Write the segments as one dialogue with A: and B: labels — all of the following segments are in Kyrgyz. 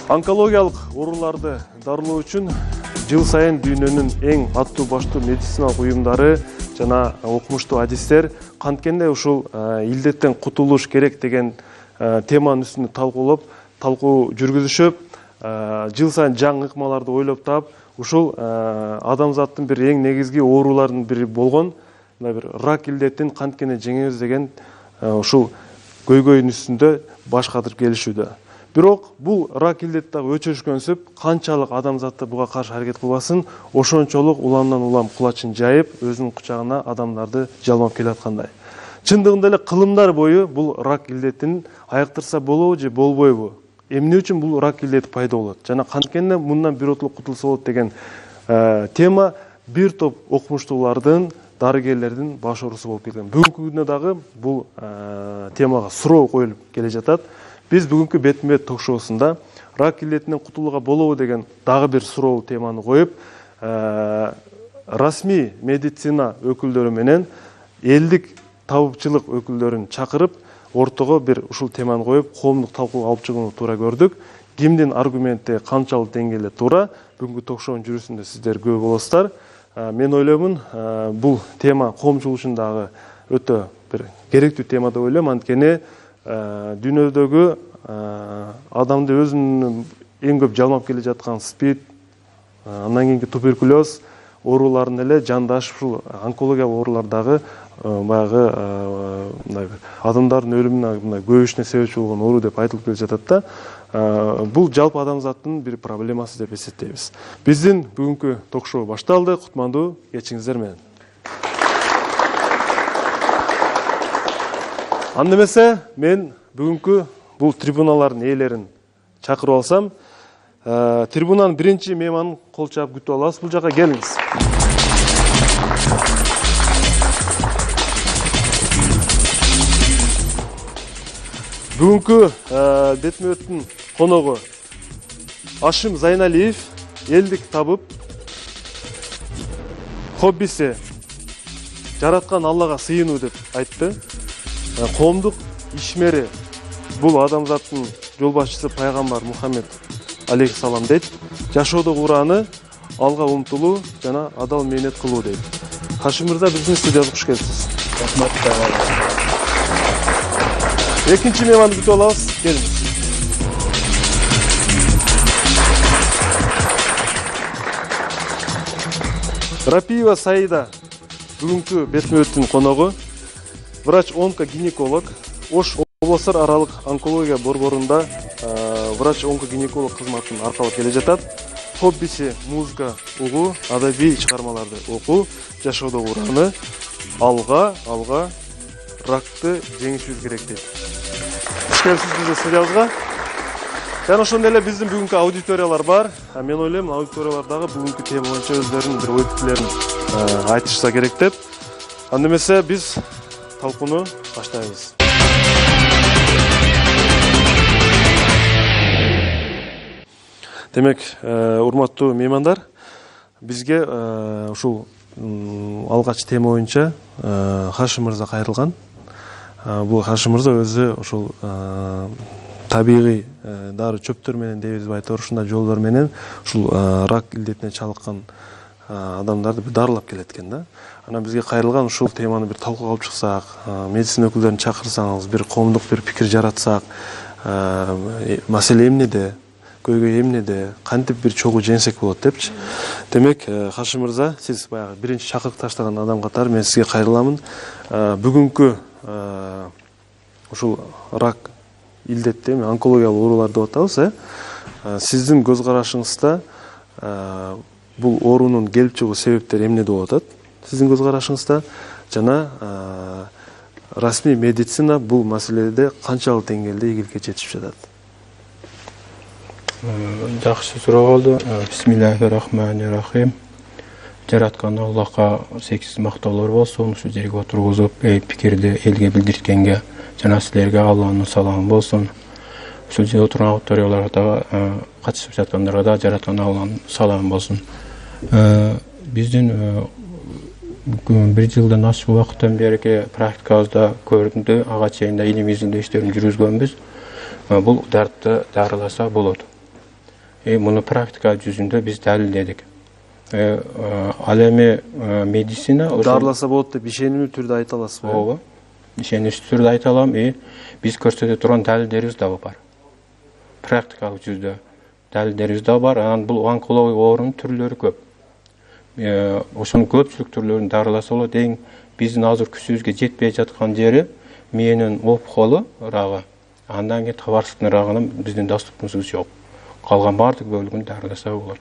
A: Онкологиялык ооруларды дарылоо үчүн жыл сайын дүйнөнүн эң аттуу баштуу медициналык уюмдары жана окумуштуу адистер канткенде ушул илдеттен кутулуш керек деген теманын үстүндө талкуу жүргүзүшөп, жыл сайын жаңы ыкмаларды ойлоп таап, ушул адамзаттын бир эң негизги ооруларынын бири болгон бир рак илдетин канткене жеңебиз деген ушул көйгөйдүн үстүндө баш катырып келишүүдө. Бирок бул рак илдет дагы өчөшкөнсүп, канчалык адамзатты буга каршы аракет кылбасын, ошончолук уламдан улам кулачын жайып, өзүнүн кучагына адамдарды жалмап келаткандай. Чындыгында эле кылымдар бою бул рак илдетин айыктырса болобу же болбойбу? Эмне үчүн бул рак илдети пайда болот? Жана канткенде мындан биротоло кутулса болот деген тема бир топ окумуштуулардын, дарыгерлердин баш оорусу болуп келген. Бүгүнкү күндө дагы бул темага суроо коюлуп келе жатат. Биз бүгүнкү бетме ток-шоусунда рак илдетинен кутулууга болобу деген дагы бир суроо теманы коюп, расмий медицина өкүлдөрү менен элдик табыпчылык өкүлдөрүн чакырып, ортого бир ушул теманы коюп, коомдук талкууга алып чыгууну туура көрдүк. Кимдин аргументи канчалык деңгээлде туура? Бүгүнкү ток-шоунун жүрүшүндө сиздер көрүү болосуздар. Мен ойлоймун, бул тема коомчулук үчүн дагы өтө бир керектүү тема деп ойлойм. Анткени дүйнөдөгү адамды өзүнүн эң көп жалмап келе жаткан СПИД, андан кийинки туберкулез ооруларын эле жандаш ушул онкологиялык оорулар дагы баягы адамдардын өлүмүнө көбөйүшүнө себепчи болгон оору деп айтылып келе жатат да. Бул жалпы адамзаттын бир проблемасы деп эсептейбиз. Биздин бүгүнкү ток-шоу башталды. Кутмандуу кечиңиздер менен. Анда эмесе мен бүгүнкү бул трибуналардын ээлерин чакырып алсам, трибунанын биринчи мейманын кол чаап күтүп алабыз. Бул жака келиңиз. Бүгүнкү бетме-беттин коногу Ашим Зайналиев, элдик табып, хоббиси жараткан Аллага сыйынуу деп айтты. Коомдук ишмери бул адамзаттын жол башчысы пайгамбар Мухаммед алейхиссалам дейт. Жашоодогу ураны алга умтулуу жана адал мээнет кылуу дейт. Хашим мырза, биздин студиябызга куш келипсиз.
B: Рахмат.
A: Экинчи мейманды күтүп алабыз. Келиңиз. Рапиева Саида бүгүнкү бетме-беттин коногу, врач-онкогинеколог, Ош облустар аралык онкология борборунда врач-онкогинеколог кызматын аркалап келе жатат. Хоббиси музыка угуу, адабий чыгармаларды окуу, жашоодогу ураны алга ракты жеңишибиз керек дейт. Куш келипсиз биздин студиябызга. Жана ошондой эле биздин бүгүнкү аудиториялар бар. Мен ойлойм, аудиториялар дагы бүгүнкү тема боюнча өздөрүнүн бир ой пикирлерин айтышса керек деп. Анда эмесе биз талкууну баштайбыз. Демек, урматтуу меймандар, бизге ушул алгач тема боюнча Хашим мырза кайрылган. Бул Хашим мырза өзү ушул табигый дары чөптөр менен дейбизби айтор, ушундай жолдор менен ушул рак илдетине чалыккан адамдарды дарылап келет экен да. Анан бизге кайрылган ушул теманы бир талкууга алып чыксак, медицина өкүлдөрүн чакырсаңыз, бир коомдук бир пикир жаратсак, маселе эмнеде, көйгөй эмнеде, кантип бир чогуу жеңсек болот депчи. Демек, Хашим мырза, сиз баягы биринчи чакырык таштаган адам катары мен сизге кайрыламын. Бүгүнкү ушул рак илдетти, онкологиялык оорулар деп атабыз, сиздин көз карашыңызда бул оорунун келип чыгуу себептери эмнеде болуп атат? Сиздин көз карашыңызда жана расмий медицина бул маселеде канчалык деңгээлде ийгиликке жетишип жатат?
B: Жакшы суроо болду. Бисмиллахиррахманиррахим. Жараткан Аллахка сексиз мактоолор болсун. Ушу жерге отургузуп, пикирди элге билдирткенге жана силерге Алланын саламы болсун. Ушул жерде отурган аудиторияларга да, катышып жаткандарга да жараткан Алланын саламы болсун. Биздин бир жылдан ашык убакыттан берки практикабызда көрүндү, ага чейин да илимий изилдөө иштерин жүргүзгөнбүз. Бул дартты дарыласа болот. Муну практика жүзүндө биз далилдедик. Ал эми медицина
A: дарыласа болот деп ишенимдүү түрдө айта аласызбы?
B: Ооба. Ишеничтүү түрдө айта алам. Биз көрсөтө турган далилдерибиз да бар. Практикалык жүздө далилдерибиз да бар. Анан бул онкология оорунун түрлөрү көп. Ошонун көпчүлүк түрлөрүн дарыласа болот. Эң биздин азыр күчүбүзгө жетпей жаткан жери мээнин опухолу рагы. Андан кийин табарсыздын рагынын биздин доступубуз жок. Калган бардык бөлүгүн дарыласа болот.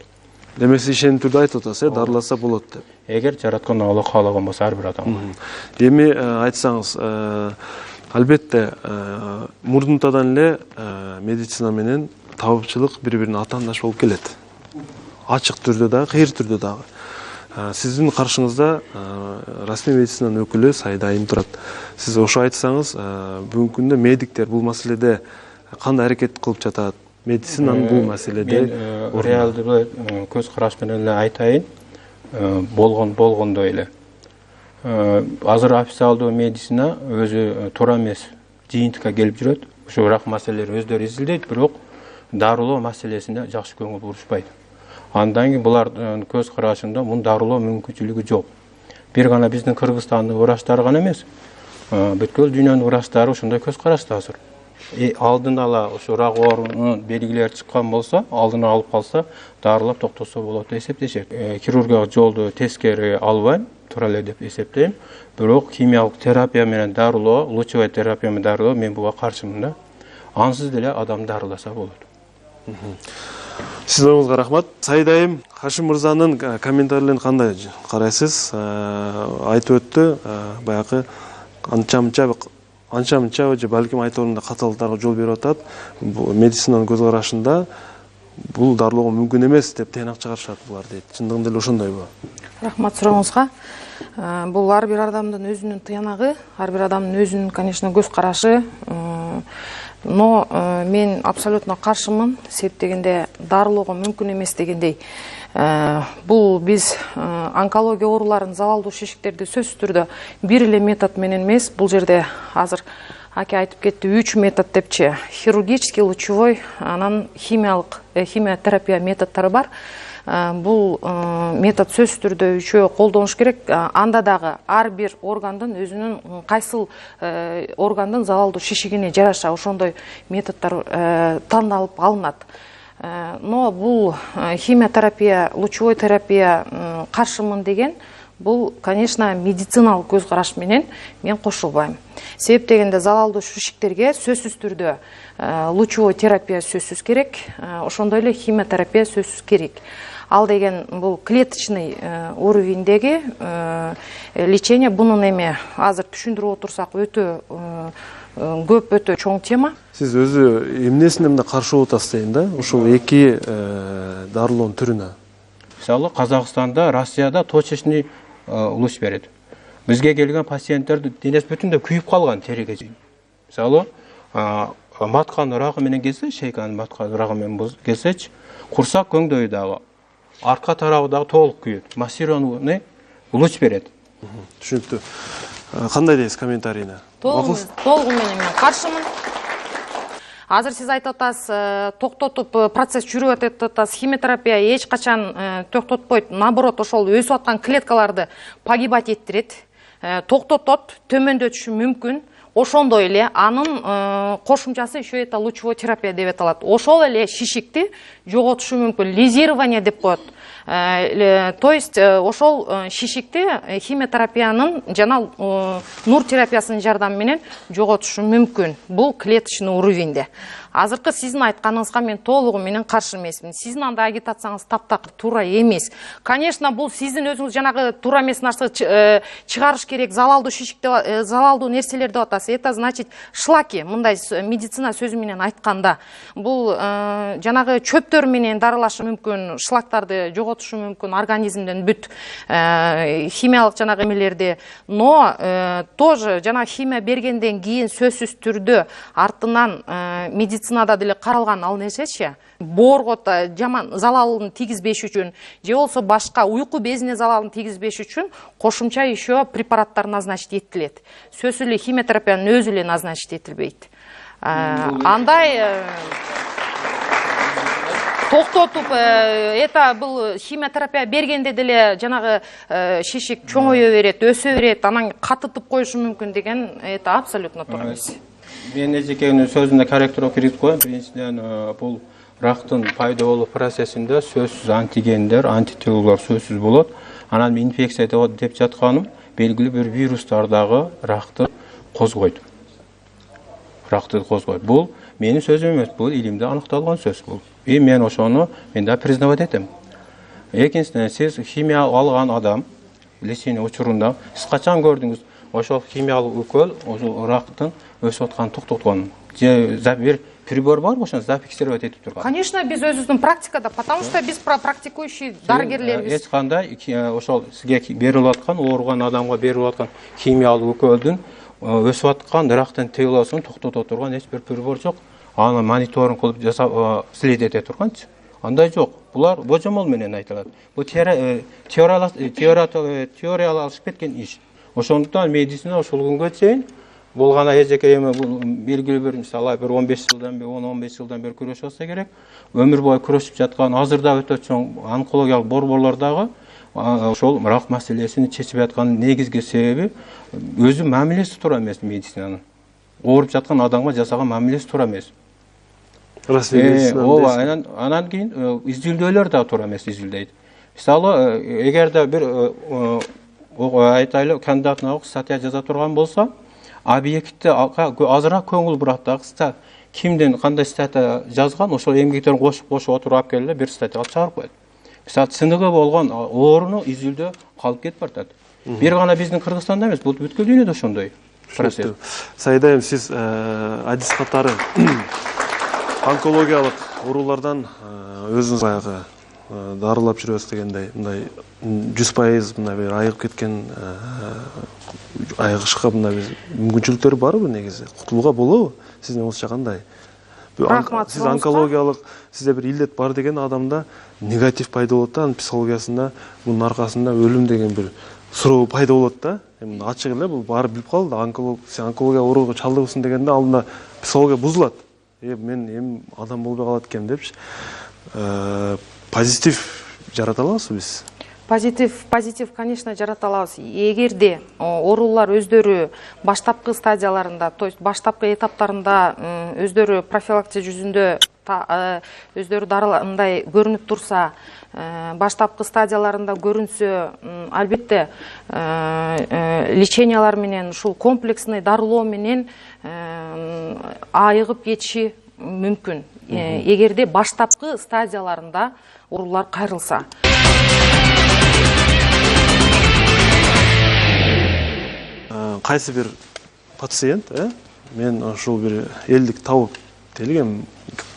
A: Демек сиз ишеним түрдө айтып атасыз, дарыласа болот деп.
B: Эгер жараткан Алла каалаган болсо ар бир адам.
A: Эми айтсаңыз, албетте мурдунтадан эле медицина менен табипчилик бири-бирине атаандаш болуп келет. Ачык түрдө дагы, кыйыр түрдө дагы. Сиздин каршыңызда расмий медицинанын өкүлү Сайдайым турат. Сиз ошо айтсаңыз, бүгүнкү күндө медиктер бул маселеде кандай аракет кылып жатат? Медицинанын бул маселеде
B: реалдуу көз караш менен эле айтайын. Болгондой эле. Азыр официалдуу медицина өзү туура эмес жыйынтыкка келип жүрөт. Ошо бирок маселелер өздөрү изилдейт, бирок дарылоо маселесине жакшы көңүл бурушпайт. Андан кийин булардын көз карашында мун дарылоо мүмкүнчүлүгү жок. Бир гана биздин Кыргызстандын врачтары гана эмес, бүткүл дүйнөнүн врачтары ошондой көз карашта азыр. Алдын ала ошо рак оорунун белгилери чыккан болсо, алдын алып калса, дарылап токтотсо болот деп эсептешет. Хирургиялык жолду тескери албайм, туура эле деп эсептейм. Бирок химиялык терапия менен дарылоо, лучевой терапия менен дарылоо мен буга каршымын да. Ансыз деле адам дарыласа болот.
A: Сиздин оюңузга рахмат. Сайдайым Хашим мырзанын комментарийлерин кандай карайсыз? Айтып өттү, баягы анча-мынча же балким айтоорунда каталыктарга жол берип атат. Медицинанын көз карашында бул дарылоого мүмкүн эмес деп тыйнак чыгарышат булар дейт. Чындыгында эле ошондойбу?
C: Рахмат сурооңузга. Бул ар бир адамдын өзүнүн тыянагы, ар бир адамдын өзүнүн, конечно, көз карашы. Но мен абсолютно каршымын, себеп дегенде дарылоого мүмкүн эмес дегендей. Бул биз онкология ооруларын, залалдуу шишиктерди сөзсүз түрдө бир эле метод менен эмес, бул жерде азыр аке айтып кетти, 3 метод депчи. Хирургический, лучевой, анан химиотерапия методдору бар. Бул метод сөзсүз түрдө үчөө колдонуш керек. Анда дагы ар бир органдын өзүнүн кайсыл органдын залалдуу шишигине жараша ошондой методдор тандалып алынат. Но бул химиотерапия, лучевой терапия каршымын деген, бул, конечно, медициналык көз караш менен мен кошулбайм. Себеп дегенде залалдуу шишиктерге сөзсүз түрдө лучевой терапия сөзсүз керек, ошондой эле химиотерапия сөзсүз керек. Ал деген бул клеточный уровеньдеги лечение. Бунун эми азыр түшүндүрүп отурсак өтө көп, өтө чоң тема.
A: Сиз өзү эмнесине мындай каршы болуп атасыз дейм да, ушул эки дарылоонун түрүнө?
B: Мисалы, Казакстанда, Россияда точечный луч берет. Бизге келген пациенттерди денеси бүтүндөй күйүп калган териге. Мисалы, матканын рагы менен келсе, шейканын матканын рагы менен келсечи, курсак көңдөйү дагы, арка тарабы дагы толук күйөт. Массированный луч берет.
A: Түшүнүктүү. Кандай дейсиз комментарийине?
C: Толугу менен мен каршымын. Азыр сиз айтып атасыз, токтотуп процесс жүрүп атат, химиотерапия эч качан токтотпойт, наоборот, ошол өсүп аткан клеткаларды погибать эттирет, токтотот, төмөндөтүшү мүмкүн. Ошондой эле анын кошумчасы еще это лучевой терапия деп аталат. Ошол эле шишикти жоготушу мүмкүн, лизирование деп коет. То есть ошол шишикти химиотерапиянын жана нур терапиясынын жардамы менен жоготушу мүмкүн. Бул клеточный уровеньде. Азыркы сиздин айтканыңызга мен толугу менен каршы эмесмин. Сиздин андай агитацияңыз таптакыр туура эмес. Конечно, бул сиздин өзүңүз жанагы туура эмес нерсе чыгарыш керек, залалдуу шишикте, залалдуу нерселер деп атасыз. Это значит шлаки, мындай медицина сөзү менен айтканда. Бул жанагы чөптөр менен дарылашы мүмкүн, шлактарды жоготушу мүмкүн организмден бүт химиялык жанагы эмелерди. Но тоже жанагы химия бергенден кийин сөзсүз түрдө артынан медицинада деле каралган ал нерсечи, боорго жаман залалын тийгизбеш үчүн, же болсо башка уйку безине залалын тийгизбеш үчүн кошумча еще препараттар назначить этилет. Сөзсүз эле химиотерапиянын өзү эле назначить этилбейт. Андай токтотуп это бул химиотерапия бергенде деле жанагы шишик чоңое берет, өсө берет, анан катытып коюшу мүмкүн деген это абсолютно туура эмес.
B: Мен эжекеңдин сөзүнө корректор киргизип коеюн. Биринчиден бул рактын пайда болуу процессинде сөзсүз антигендер, антителолор сөзсүз болот. Анан инфекция деп жатканым белгилүү бир вирустардагы ракты козгойт. Ракты козгойт. Бул менин сөзүм эмес, бул илимде аныкталган сөз бул. Мен ошону да признавать этем. Экинчиден, сиз химия алган адам лечение учурунда сиз качан көрдүңүз ошол химиялык өкөл ошол рактын өсүп атканын токтотконун? Же бир прибор бар, ошону зафиксировать этип турган?
C: Конечно, биз өзүбүздүн практикада, потому что биз практикующий дарыгерлербиз.
B: Эч кандай ошол сизге берилип аткан, ооруган адамга берилип аткан химиялык өкөлдүн өсүп аткан рактын тейлосун токтото турган эч бир прибор жок. Аны мониторинг кылып жасап следить эте турганчы. Андай жок. Булар божомол менен айтылат. Бул теориялашып кеткен иш. Ошондуктан медицина ошол күнгө чейин болгана эжеке эми белгилүү бир мисалы бир 15 жылдан бери 10-15 жылдан бери күрөшүп атса керек. Өмүр бою күрөшүп жаткан азырда өтө чоң онкологиялык борборлордагы ошол рак маселесин чечип аткан негизги себеби өзү мамилеси туура эмес медицинанын. Ооруп жаткан адамга жасаган мамилеси туура эмес.
A: Ооба,
B: анан кийин изилдөөлөр да туура эмес изилдейт. Мисалы, эгерде бир айтайлы кандидат наук статья жаза турган болсо, объектте азыраак көңүл бурат дагы кимдин кандай статья жазган, ошол эмгектерин кошуп отуруп алып келип бир статья чыгарып коет. Мисалы, сыныгы болгон ооруну изилдөө калып кетип баратат. Бир гана биздин Кыргызстанда эмес, бул бүткүл дүйнөдө ошондой процесс.
A: Сайдайым, сиз адис катары онкологиялык оорулардан өзүңүз баягы дарылап жүрөбүз дегендей, мындай 100% мындай бир айыгып кеткен айыгышка мындай бир мүмкүнчүлүктөр барбы негизи? Кутулууга болобу? Сиздин оңузча кандай? Сиз онкологиялык, сизде бир илдет бар деген адамда негатив пайда болот да, анын психологиясында мунун аркасында өлүм деген бир суроо пайда болот да. Эми ачык эле бул баары билип калды. Онкология ооруга чалдыгысың дегенде алдында психология бузулат. Мен эми адам болбой калат экенмин депчи. Позитив жарата алабызбы биз?
C: Позитив, конечно, жарата алабыз. Эгерде оорулар өздөрү баштапкы стадияларында, то есть баштапкы этаптарында өздөрү профилактика жүзүндө өздөрү дарыландай көрүнүп турса, баштапкы стадияларында көрүнсө, албетте лечениялар менен, ушул комплексный дарылоо менен айыгып кетиши мүмкүн. Эгерде баштапкы стадияларында оорулар кайрылса.
A: Кайсы бир пациент, мен ушул бир элдик табып келгем,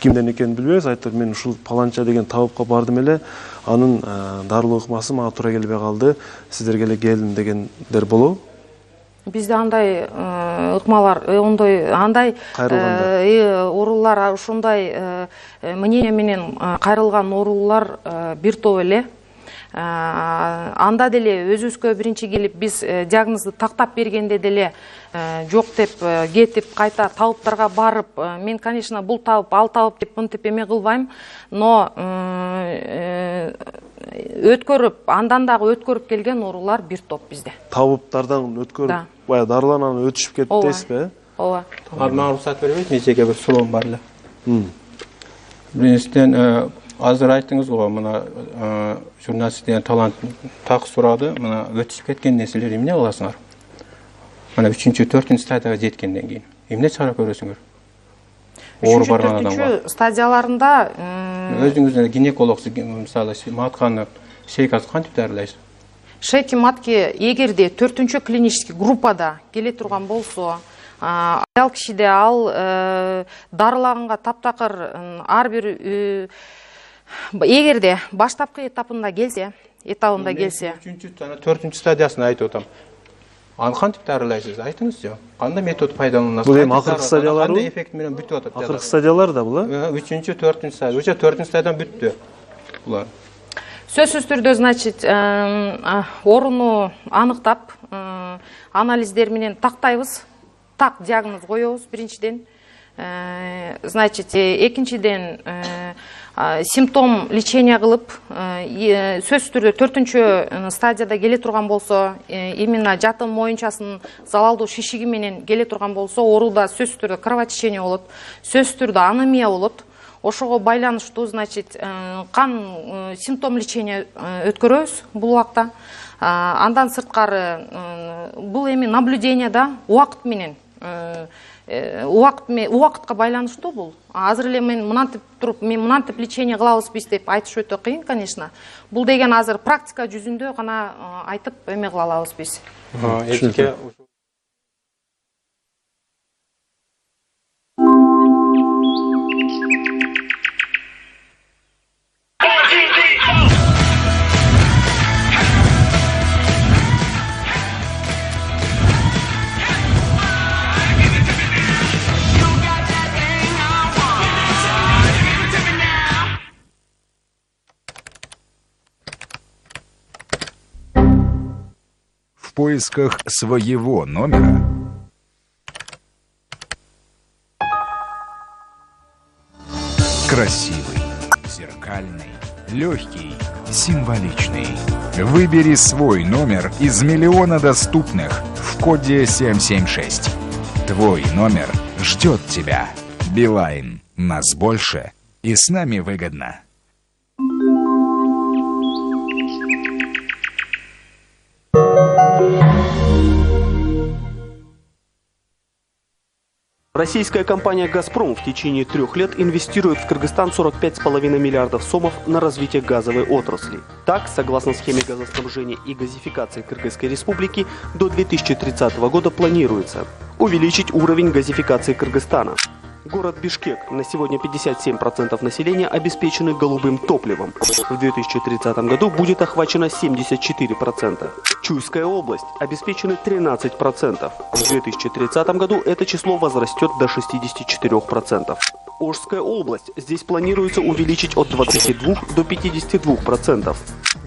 A: кимден экенин билбейбиз, айтып, мен ушул паланча деген табыпка бардым эле, анын дарылоо ыкмасы мага туура келбей калды, сиздерге эле келдим дегендер болобу?
C: Бизде андай ыкмалар, андай оорулар, ушундай мнение менен кайрылган оорулар бир топ эле. Анда деле өзүбүзгө биринчи келип биз диагнозду тактап бергенде деле жок деп кетип кайта табыптарга барып, мен, конечно, бул табып, ал табып деп мынтип эме кылбайм, но өткөрүп, андан дагы өткөрүп келген оорулар бир топ бизде.
A: Табыптардан өткөрүп, бая дарыланан өтүшүп кетти дейсизби?
C: Ооба.
B: Мага уруксат бербейсизби? Эчеге бир суроом бар эле. Биринчиден, азыр айттыңыз го, мына журналист деген талант так сурады, мына өтүшүп кеткен нерселер эмне кыласыңар? Мына 3-4 стадияга жеткенден кийин эмне чара көрөсүңөр? Оор барган адамга.
C: 3-4 стадияларында
B: өзүңүздүн гинекологсуз, мисалы, матканы шейкасы кантип дарылайсыз?
C: Шейки матки эгерде 4-чү клинический группада келе турган болсо, аял кишиде ал дарылаганга таптакыр ар бир эгерде баштапкы этабында келсе,
B: 3-чү жана 4-чү стадиясын айтып атам. Аны кантип дарылайсыз? Айтыңызчы. Кандай метод пайдаланасыз?
A: Бул эми акыркы стадиялар,
B: кандай эффект менен бүтүп атат?
A: Акыркы стадиялар да бул,
B: 3-чү, 4-чү стадия. Уже 4-чү стадиядан бүттү. Булар.
C: Сөзсүз түрдө, значит, ооруну аныктап, анализдер менен тактайбыз, так диагноз коебуз биринчиден. Значит, экинчиден симптом лечения кылып, сөзсүз түрдө 4-чү стадияда келе турган болсо, именно жатым моюнчасын залалдуу шишиги менен келе турган болсо, ооруда сөзсүз түрдө кровотечение болот, сөзсүз түрдө анемия болот. Ошого байланыштуу, значит, кан симптом лечения өткөрөбүз бул убакта. Андан сырткары бул эми наблюдение да убакыт менен убакытка байланыштуу бул. Азыр эле мен мынантип туруп, мен мынантип лечение кылабызбыз деп айтыш өтө кыйын, конечно. Бул деген азыр практика жүзүндө гана айтып эме кыла алабыз биз.
D: В поисках своего номера красивый, зеркальный, легкий, символичный. Выбери свой номер из миллиона доступных в коде 776. Твой номер ждет тебя. Билайн. Нас больше, и с нами выгодно.
E: Российская компания «Газпром» в течение 3 лет инвестирует в Кыргызстан 45,5 миллиардов сомов на развитие газовой отрасли. Так, согласно схеме газоснабжения и газификации Кыргызской республики, до 2030 года планируется увеличить уровень газификации Кыргызстана. Город Бишкек, на сегодня 57% населения обеспечены голубым топливом. В 2030 году будет охвачено 74%. Чуйская область обеспечены 13%. В 2030 году это число возрастет до 64%. Ошская область. Здесь планируется увеличить от 22 до 52%.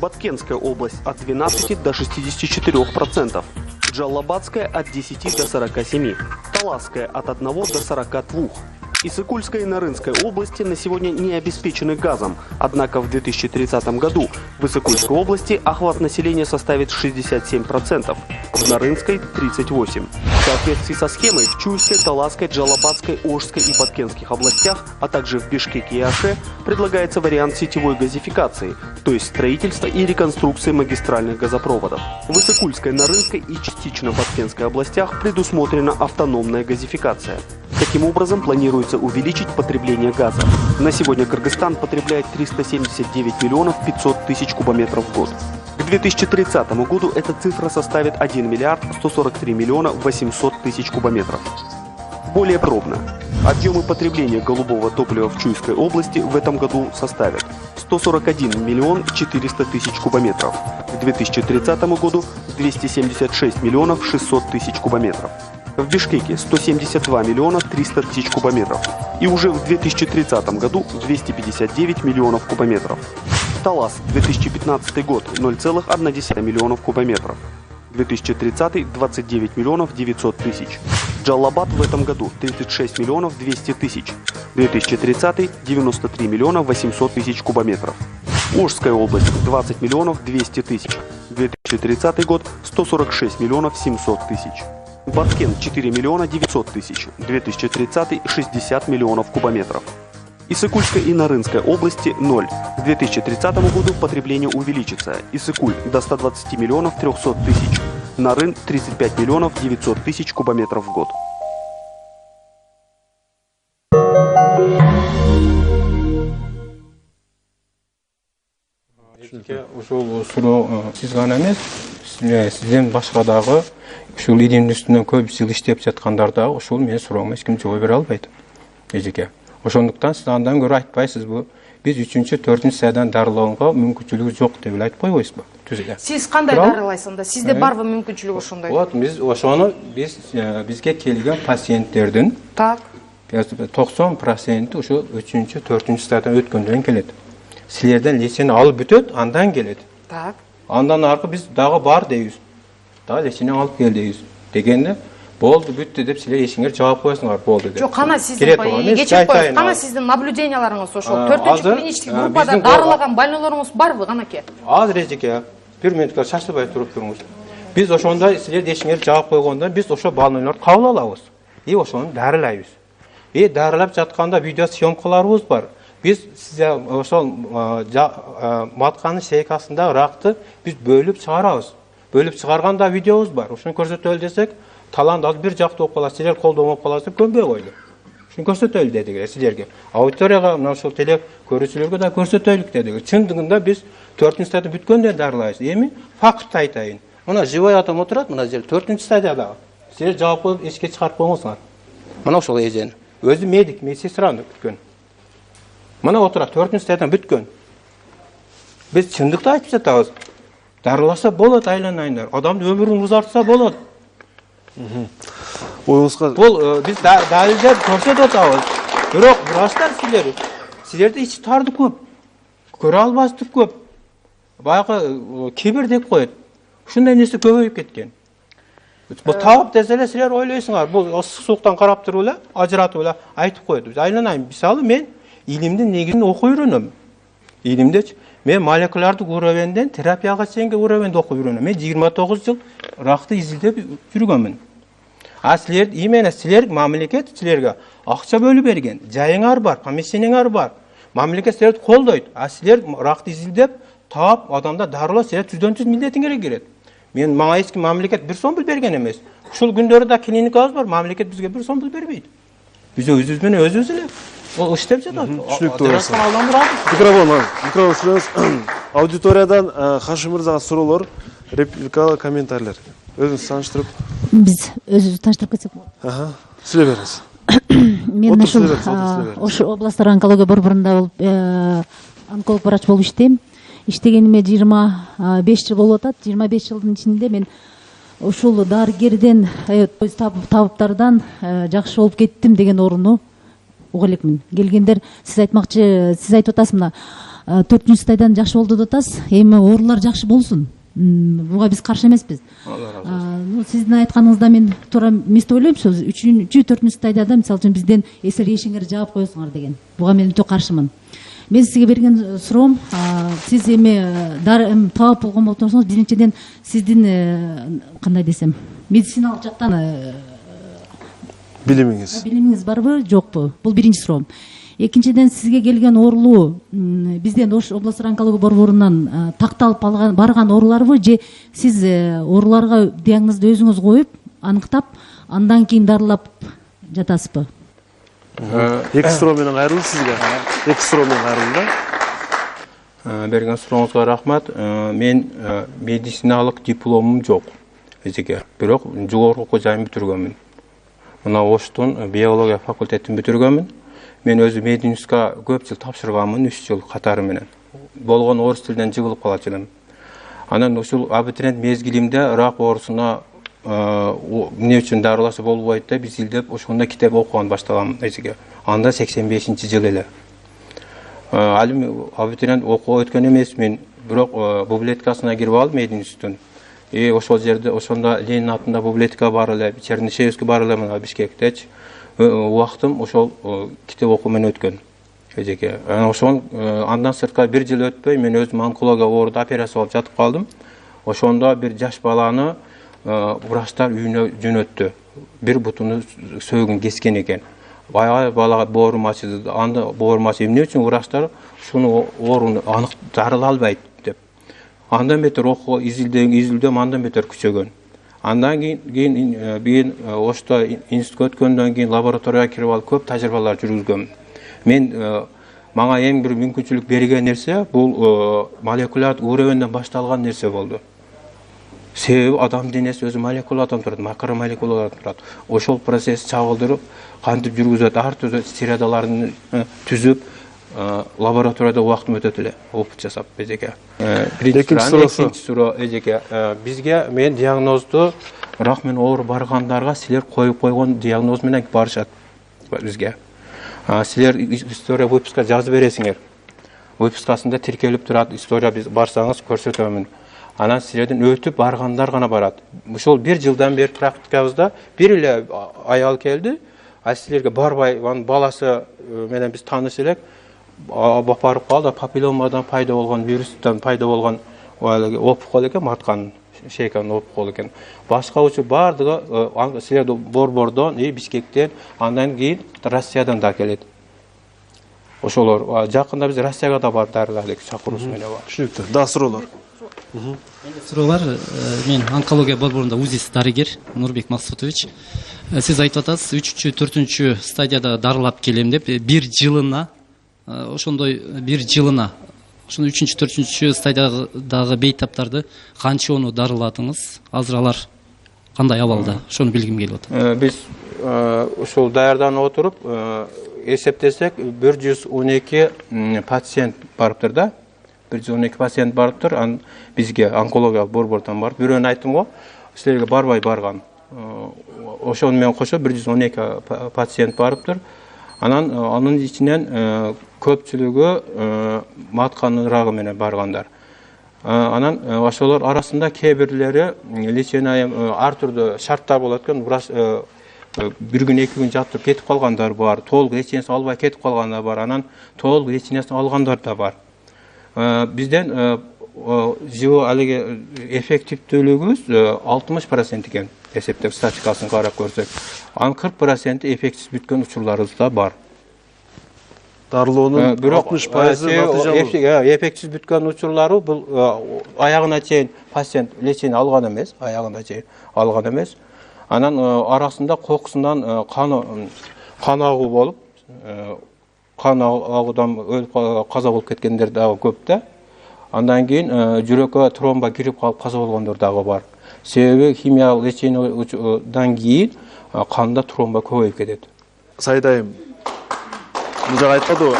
E: Баткенская область от 12 до 64%. Джалабадская от 10 до 47%. Таласская от 1 до 42%. Иссыкульская и Нарынская области на сегодня не обеспечены газом, однако в 2030 году в Иссыкульской области охват населения составит 67%, в Нарынской – 38%. В соответствии со схемой в Чуйской, Таласской, Джалабадской, Ошской и Баткенских областях, а также в Бишкеке и Аше предлагается вариант сетевой газификации, то есть строительства и реконструкции магистральных газопроводов. В Иссыкульской, Нарынской и частично Баткенской областях предусмотрена автономная газификация. Таким образом, планируется увеличить потребление газа. На сегодня Кыргызстан потребляет 379 миллионов 500 тысяч кубометров в год. К 2030 году эта цифра составит 1 миллиард 143 миллиона 800 тысяч кубометров. Более пробно. Объемы потребления голубого топлива в Чуйской области в этом году составят 141 миллион 400 тысяч кубометров. К 2030 году 276 миллионов 600 тысяч кубометров. В Бишкеке 172 миллиона 300 тысяч кубометров. И уже в 2030 году 259 миллионов кубометров. Талас, 2015 год, 0,1 миллионов кубометров. 2030 – 29 миллионов 900 тысяч. Джалабад в этом году 36 миллионов 200 тысяч. 2030 – 93 миллиона 800 тысяч кубометров. Ошская область – 20 миллионов 200 тысяч. 2030 год – 146 миллионов 700 тысяч. Баткен – 4 миллиона 900 тысяч. 2030 – 60 миллионов кубометров. Иссыкульская и Нарынская области – 0. К 2030 году потребление увеличится. Иссыкуль – до 120 миллионов 300 тысяч. Нарын – 35 миллионов 900 тысяч кубометров в год.
B: Ушул суроо сиз гана эмес, сизден башка дагы ушул идимдин үстүнөн көп жыл иштеп жаткандар дагы ушул менин суроомо эч ким жооп бере албайт. Эжеке. Ошондуктан сиз андан көрө айтпайсыз бу. Биз 3-4 сайдан дарылоого мүмкүнчүлүгү жок деп эле айтып койбойсузбу? Түзүлө.
C: Сиз кандай дарылайсыз анда? Сизде барбы мүмкүнчүлүк ошондой?
B: Вот биз ошону бизге келген пациенттердин
C: так
B: 90% ошо 3-4 стадиядан өткөндөн келет. Силерден лечение алып бүтөт, андан келет.
C: Так.
B: Андан аркы биз дагы бар дейбиз. Дагы лечение алып кел дейбиз. Дегенде Болды, бүтті деп силер ешіңер жауап қоясыңар, болды деп.
C: Жоқ, қана сіздің кечіп қойыңыз, қана сіздің наблюденияларыңыз ошол 4-чү клинический группада дарылаган больнойлорыңыз барбы, канаке?
B: Азыр эжеке, бир минутка шашылбай туруп туруңуз. Биз ошондой силер ешіңер жауап койгондо биз ошо больнойлорду кабыл алабыз. Ошону дарылайбыз. Дарылап жатканда видео съемкаларыбыз бар. Biz size ошол матканын шейкасында ракты биз бөлүп чыгарабыз. Бөлүп чыгарганда видеобуз бар. Ошону көрсөтөлү десек, талант аз бир жакта болуп калат, силер колдомоп каласыздар, көнбөй койду. Ошону көрсөтөлү дедик силерге. Аудиторияга, мына ошол теле көрүүчүлөргө да көрсөтөлүк дедик. Чындыгында биз 4-чү стадия бүткөндө дарылайбыз. Эми факт айтайын. Мына живой атам отурат, мына жер 4-чү стадияда. Силер жаап коюп эшикке чыгарып койгонсуңар. Мына ошол эжени. Өзү медик, медсестраны бүткөн. Мына отурат, 4-чү стадиядан бүткөн. Биз чындыкты айтып жатабыз. Дарыласа болот, айланайындар. Адамды өмүрүн узартса болот.
A: Оюңузга
B: Бул биз далилдеп көрсөтүп атабыз. Бирок врачтар силерде ич тарды көп. Көрө албастык көп. Баягы кибир деп коет. Ушундай нерсе көбөйүп кеткен. Бул таап десе эле силер ойлойсуңар. Бул ысык сууктан карап туруп эле, ажыратып эле айтып коет. Биз айланайын. Мисалы мен илимдин негизин окуп үйрөнөм. Илимдечи мен молекулярдык уровенден терапияга чейинки уровенде окуп үйрөнөм. Мен 29 жыл ракты изилдеп жүргөнмүн. Силер именно силер мамлекет силерге акча бөлүп берген, жайыңар бар, помещениеңар бар. Мамлекет силерди колдойт. Силер ракты изилдеп таап адамда дарылоо силер түздөн-түз милдетиңер керек. Мен мага эч ким мамлекет 1 сом берген эмес. Ушул күндөрү да клиникабыз бар, мамлекет бизге 1 сом бербейт. Биз өзүбүз менен өзүбүз эле ол иштеп жатат.
A: Түшүнүктүү болсо. Микрофон сүрөңүз. Аудиториядан Хашим мырзага суроолор, реплика, комментарийлер. Өзүңүз тааныштырып.
F: Биз өзүбүз тааныштырып кетсек болот.
A: Сүйлөй бериңиз.
F: Мен ошо областтар онкология борборунда болуп, онколог врач болуп иштейм. Иштегениме 25 жыл болуп атат. 25 жылдын ичинде мен ушул дарыгерден, табыптардан жакшы болуп кеттим деген орунду уга элекмин. Келгендер сиз айтмакчы, сиз айтып атасыз мына 4-чү стадиядан жакшы болду деп атасыз. Эми оорулар жакшы болсун. Буга биз каршы эмеспиз. Сиздин айтканыңызда мен туура эмес деп ойлойм. 3-чү, 4-чү стадияда мисалы үчүн бизден эсер эшиңер жаап коесуңар деген. Буга мен өтө каршымын. Мен сизге берген суроом, сиз эми таап болгон болсоңуз, биринчиден сиздин кандай десем, медициналык жактан билимиңиз барбы, жокпу? Бул биринчи суроом. Экинчиден сизге келген оорулуу бизден Ош областар онкология борборунан такталып барган ооруларбы же сиз ооруларга диагнозду өзүңүз коюп, аныктап, андан кийин дарылап жатасызбы?
A: Эки суроо менен кайрылды сизге. Эки суроо менен кайрылды.
B: Берген сурооңузга рахмат. Мен медициналык дипломум жок. Эжеке, бирок жогорку окуу жайын бүтүргөнмүн. Мына Оштун биология факультетин бүтүргөнмүн. Мен өзү мединска көп жыл тапшырганмын, 3 жыл катары менен. Болгон орус тилинен жыгылып калат элем. Анан ушул абитуриент мезгилимде рак оорусуна эмне үчүн дарыласа болбойт деп изилдеп ошондо китеп окуган баштагам эжеке. Анда 85-жыл эле. Ал абитуриент окуу өткөн эмесмин, бирок библиотекасына кирип алып мединституттун. Ошол жерде ошондо Ленин атында библиотека бар эле, Чернышевский бар эле мына Бишкектечи. Убактым ошол китеп окуу менен өткөн. Эжеке. Андан сырткары 1 жыл өтпөй мен өзүм онкология оорууда операция болуп жатып калдым. Ошондо бир жаш баланы врачтар үйүнө жөнөттү. Бир бутуну сөөгүн кескен экен. Баягы балага боорум ачылды. Анда боорум ачып эмне үчүн врачтар ушуну ооруну анык дарыла албайт деп. Андан бетер окуу изилдөө андан бетер күчөгөн. Андан кийин Ошто институтка өткөндөн кийин лабораторияга кирип алып көп тажрыйбалар жүргүзгөм. Мен мага эң бир мүмкүнчүлүк берген нерсе бул молекулярдык уровенден башталган нерсе болду. Себеби адам денеси өзү молекуладан турат, макромолекуладан турат. Ошол процесс чагылдырып, кантип жүргүзөт, ар түрдүү средаларын түзүп, лабораторияда убактым өтөт эле, опыт жасап эжеке. Экинчи суроо эжеке, бизге мен диагнозду рак менен оору баргандарга силер коюп койгон диагноз менен барышат бизге. Силер история выпуска жазып бересиңер. Выпускасында тиркелип турат, история биз барсаңыз көрсөтөмүн. Анан силерден өтүп баргандар гана барат. Ошол 1 жылдан бери практикабызда бир эле аял келди. А силерге барбай, баласы менен биз тааныш элек, барып калды, папилломадан пайда болгон, вирустан пайда болгон опкол экен, матканын шейканын опкол экен. Башка учу бардыгы силерде Борбордон, Бишкектен, андан кийин Россиядан да келет. Ошолор жакында биз Россияга да барып дарыладык, чакыруусу менен бар.
A: Түшүнүктүү. Да суроолор.
G: Суроо бар. Мен онкология борборунда УЗИС дарыгер Нурбек Максутович. Сиз айтып атасыз, 3-4 стадияда дарылап келем деп, 1 жылына, ошондой 1 жылына, ошондой 3-4 стадиядагы бейтаптарды канчоону дарыладыңыз? Азыр алар кандай абалда? Ошону билгим келип атат.
B: Биз ушул даярданып отуруп, эсептесек 112 пациент барыптыр да. 112 пациент барыптыр. Бизге онкология борборунан барып, бирөөнү айттым го, силерге барбай барган. Ошону менен кошо 112 пациент барыптыр. Анын ичинен көпчүлүгү матканын рагы менен баргандар. Анан ошолор арасында кээ бирлери лечение ар түрдүү шарттар болот экен. Bir gün 2 gün жатып кетип калгандар бар, толук лечениесин албай кетип калгандар бар, анан толук лечениесин алгандар да бар. Бизден живо алиги эффективдүүлүгүбүз 60% экен эсептеп статистикасын карап көрсөк. Анын 40% эффектсиз бүткөн учурларыбыз да бар.
A: Дарылоонун 60%
B: эффектсиз бүткөн учурлары бул аягына чейин пациент лечение алган эмес, аягына чейин алган эмес. Анан арасында кокусунан кан агуу болуп, кан агуудан өлүп каза болуп кеткендер дагы көп да. Андан кийин жүрөккө тромба кирип калып каза болгондор дагы бар. Себеби химиялык лечениедан кийин канда тромба көбөйүп кетет.
A: Сайдайым. Мына айтпадыбы?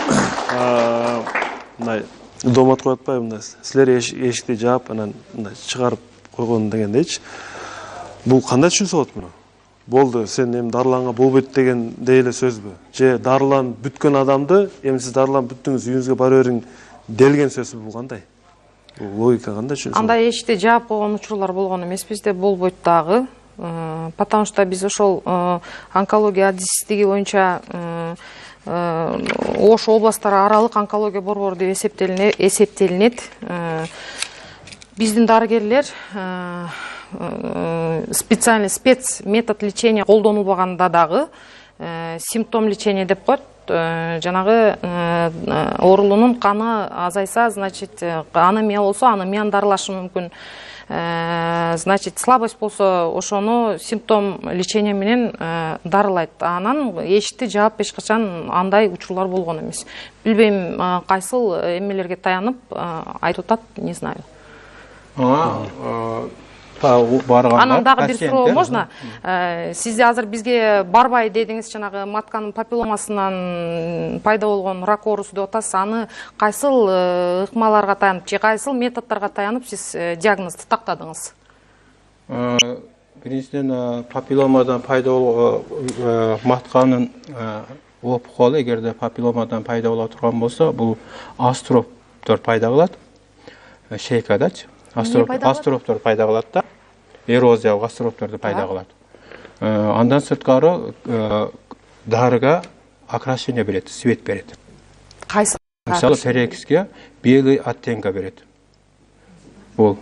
A: Мындай домат коюп атпайбы мындай. Силер эшикти жаап, анан мындай чыгарып койгон дегендейчи. Бул кандай түшүнсө болот муну? Болду, сен эми дарыланга болбойт деген эле сөзбү? Же дарыланып бүткөн адамды, эми сиз дарыланып бүттүңүз, үйүңүзгө бара бериң делген сөзбү бул кандай? Бул логика кандай түшүнсө?
C: Андай эшикти жаап койгон учурлар болгон эмес, бизде болбойт дагы. Потому что биз ошол онкология адистиги боюнча Ош областтары аралык онкология борбору деп эсептелинет. Биздин дарыгерлер специальный спец метод лечения колдонулбаганда дагы симптом лечения деп коет. Жанагы оорулуунун каны азайса, значит, анемия болсо, анемияны дарылашы мүмкүн. Значит, слабость болсо, ошону симптом лечения менен дарылайт. Анан эшикти жаап эч качан андай учурлар болгон эмес. Билбейм, кайсыл эмелерге таянып айтып атат, не знаю. Анан дагы бир суроо можно? Сиз азыр бизге барбай дедиңиз, жанагы матканын папилломасынан пайда болгон рак оорусу деп атасыз. Аны кайсыл ыкмаларга таянып, же кайсыл методдорго таянып сиз диагнозду тактадыңыз?
B: Биринчиден папилломадан пайда болгон матканын опколу, эгерде папилломадан пайда боло турган болсо, бул астроптор пайда кылат. Шейкадачы. Астроптор пайда кылат да. Эрозиялык астропторду пайда кылат. Андан сырткары дарыга окрашение берет, свет берет.
C: Кайсы?
B: Мисалы перекиске белый оттенка берет. Бул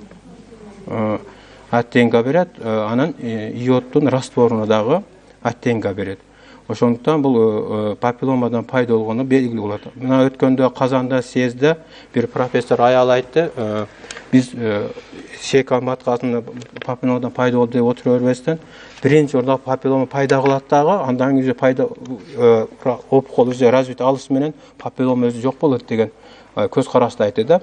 B: оттенка берет, анан йодтун растворуна дагы оттенка берет. Ошондуктан бул папилломадан пайда болгону белгилүү болот. Мына өткөндө Казанда съездде бир профессор аял айтты, биз шейка маткасын папилломадан пайда болду деп отура бербестен, биринчи орунда папиллома пайда кылат дагы, андан кийин пайда опкол уже развитие алыш менен папиллома өзү жок болот деген көз карашты айтты да.